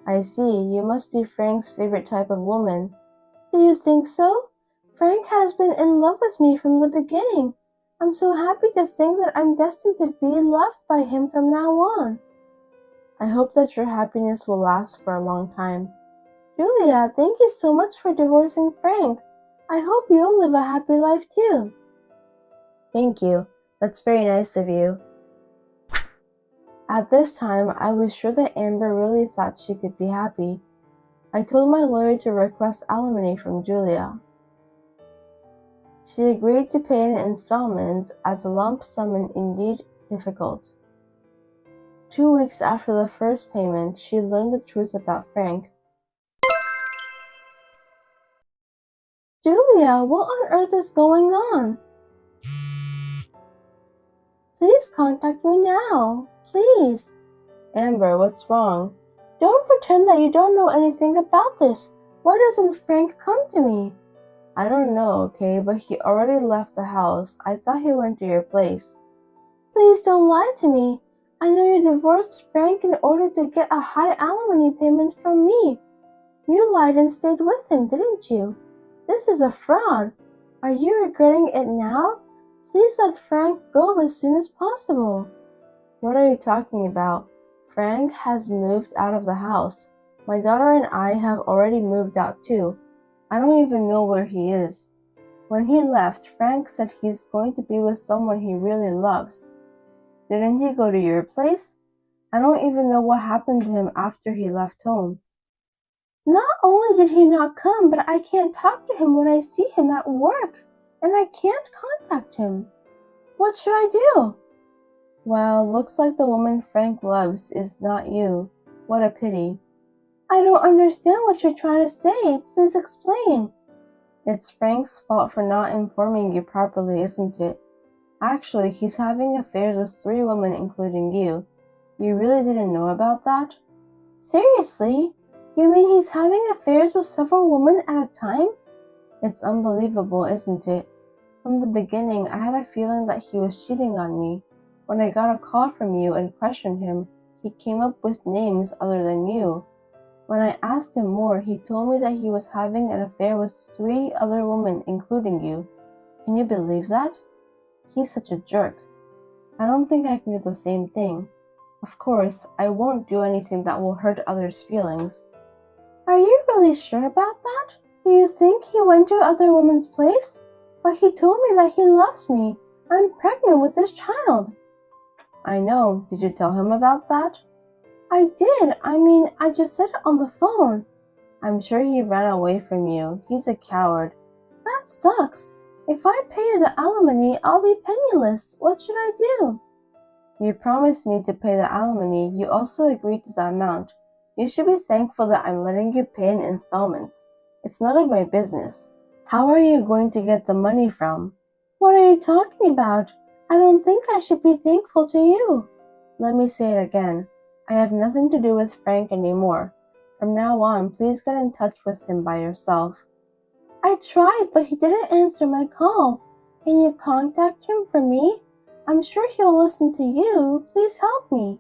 I see, you must be Frank's favorite type of woman. Do you think so? Frank has been in love with me from the beginning. I'm so happy to think that I'm destined to be loved by him from now on. I hope that your happiness will last for a long time. Julia, thank you so much for divorcing Frank. I hope you'll live a happy life too. Thank you. That's very nice of you. At this time, I was sure that Amber really thought she could be happy. I told my lawyer to request alimony from Julia. She agreed to pay in installments as a lump sum is indeed difficult. 2 weeks after the first payment, she learned the truth about Frank. Julia, what on earth is going on? Please contact me now. Please. Amber, what's wrong? Don't pretend that you don't know anything about this. Why doesn't Frank come to me? I don't know, okay, but he already left the house. I thought he went to your place. Please don't lie to me. I know you divorced Frank in order to get a high alimony payment from me. You lied and stayed with him, didn't you? This is a fraud. Are you regretting it now? Please let Frank go as soon as possible. What are you talking about? Frank has moved out of the house. My daughter and I have already moved out too. I don't even know where he is. When he left, Frank said he's going to be with someone he really loves. Didn't he go to your place? I don't even know what happened to him after he left home. Not only did he not come, but I can't talk to him when I see him at work, and I can't contact him. What should I do? Well, looks like the woman Frank loves is not you. What a pity. I don't understand what you're trying to say. Please explain. It's Frank's fault for not informing you properly, isn't it? Actually, he's having affairs with 3 women, including you. You really didn't know about that? Seriously? You mean he's having affairs with several women at a time? It's unbelievable, isn't it? From the beginning, I had a feeling that he was cheating on me. When I got a call from you and questioned him, he came up with names other than you. When I asked him more, he told me that he was having an affair with 3 other women, including you. Can you believe that? He's such a jerk. I don't think I can do the same thing. Of course, I won't do anything that will hurt others' feelings. Are you really sure about that? Do you think he went to other women's place? But he told me that he loves me. I'm pregnant with this child. I know. Did you tell him about that? I did. I just said it on the phone. I'm sure he ran away from you. He's a coward. That sucks. If I pay you the alimony, I'll be penniless. What should I do? You promised me to pay the alimony. You also agreed to the amount. You should be thankful that I'm letting you pay in installments. It's none of my business. How are you going to get the money from? What are you talking about? I don't think I should be thankful to you. Let me say it again. I have nothing to do with Frank anymore. From now on, please get in touch with him by yourself. I tried, but he didn't answer my calls. Can you contact him for me? I'm sure he'll listen to you. Please help me.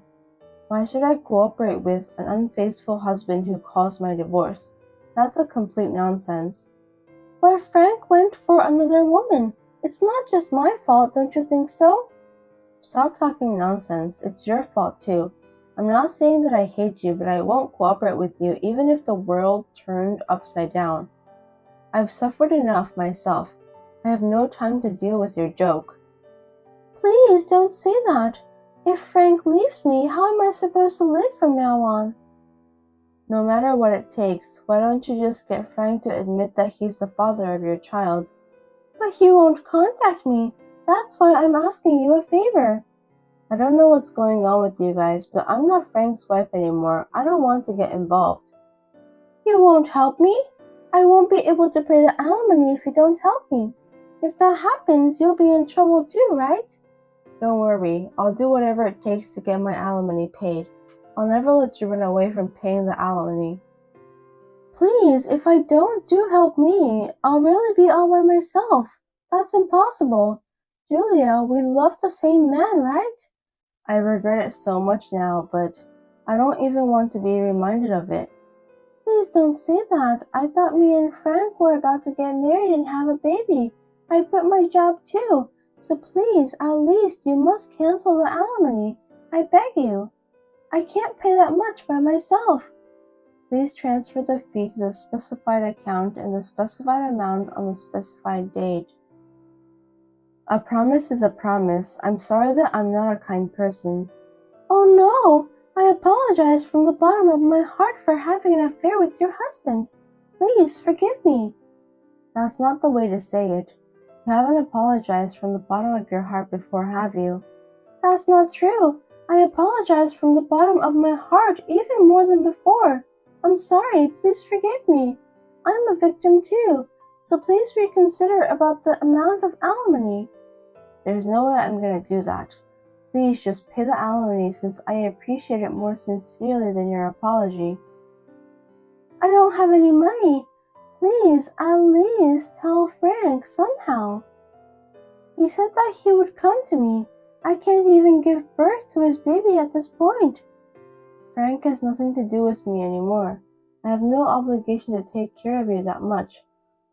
Why should I cooperate with an unfaithful husband who caused my divorce? That's a complete nonsense. But Frank went for another woman. It's not just my fault, don't you think so? Stop talking nonsense. It's your fault too. I'm not saying that I hate you, but I won't cooperate with you even if the world turned upside down. I've suffered enough myself. I have no time to deal with your joke. Please don't say that. If Frank leaves me, how am I supposed to live from now on? No matter what it takes, why don't you just get Frank to admit that he's the father of your child? But he won't contact me. That's why I'm asking you a favor. I don't know what's going on with you guys, but I'm not Frank's wife anymore. I don't want to get involved. You won't help me? I won't be able to pay the alimony if you don't help me. If that happens, you'll be in trouble too, right? Don't worry, I'll do whatever it takes to get my alimony paid. I'll never let you run away from paying the alimony. Please, if I don't, do help me. I'll really be all by myself. That's impossible. Julia, we love the same man, right? I regret it so much now, but I don't even want to be reminded of it. Please don't say that. I thought me and Frank were about to get married and have a baby. I quit my job too. So please, at least you must cancel the alimony. I beg you. I can't pay that much by myself. Please transfer the fee to the specified account in the specified amount on the specified date. A promise is a promise. I'm sorry that I'm not a kind person. Oh no! I apologize from the bottom of my heart for having an affair with your husband. Please forgive me. That's not the way to say it. You haven't apologized from the bottom of your heart before, have you? That's not true. I apologize from the bottom of my heart even more than before. I'm sorry. Please forgive me. I'm a victim too. So please reconsider about the amount of alimony. There's no way I'm gonna do that. Please just pay the alimony since I appreciate it more sincerely than your apology. I don't have any money. Please, at least tell Frank somehow. He said that he would come to me. I can't even give birth to his baby at this point. Frank has nothing to do with me anymore. I have no obligation to take care of you that much.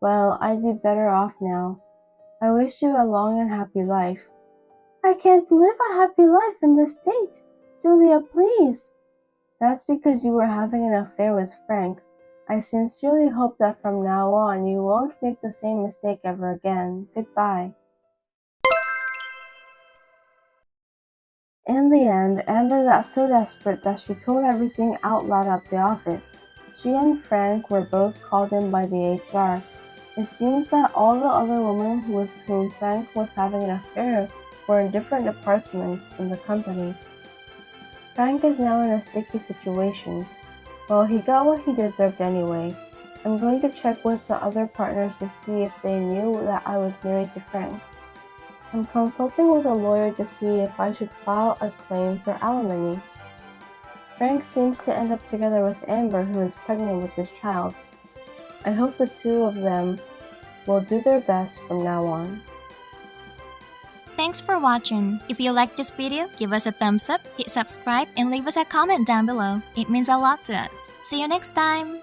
Well, I'd be better off now. I wish you a long and happy life. I can't live a happy life in this state. Julia, please. That's because you were having an affair with Frank. I sincerely hope that from now on you won't make the same mistake ever again. Goodbye. In the end, Amber got so desperate that she told everything out loud at the office. She and Frank were both called in by the HR. It seems that all the other women with whom Frank was having an affair were in different departments in the company. Frank is now in a sticky situation. Well, he got what he deserved anyway. I'm going to check with the other partners to see if they knew that I was married to Frank. I'm consulting with a lawyer to see if I should file a claim for alimony. Frank seems to end up together with Amber, who is pregnant with this child. I hope the two of them will do their best from now on. Thanks for watching. If you liked this video, give us a thumbs up, hit subscribe, and leave us a comment down below. It means a lot to us. See you next time!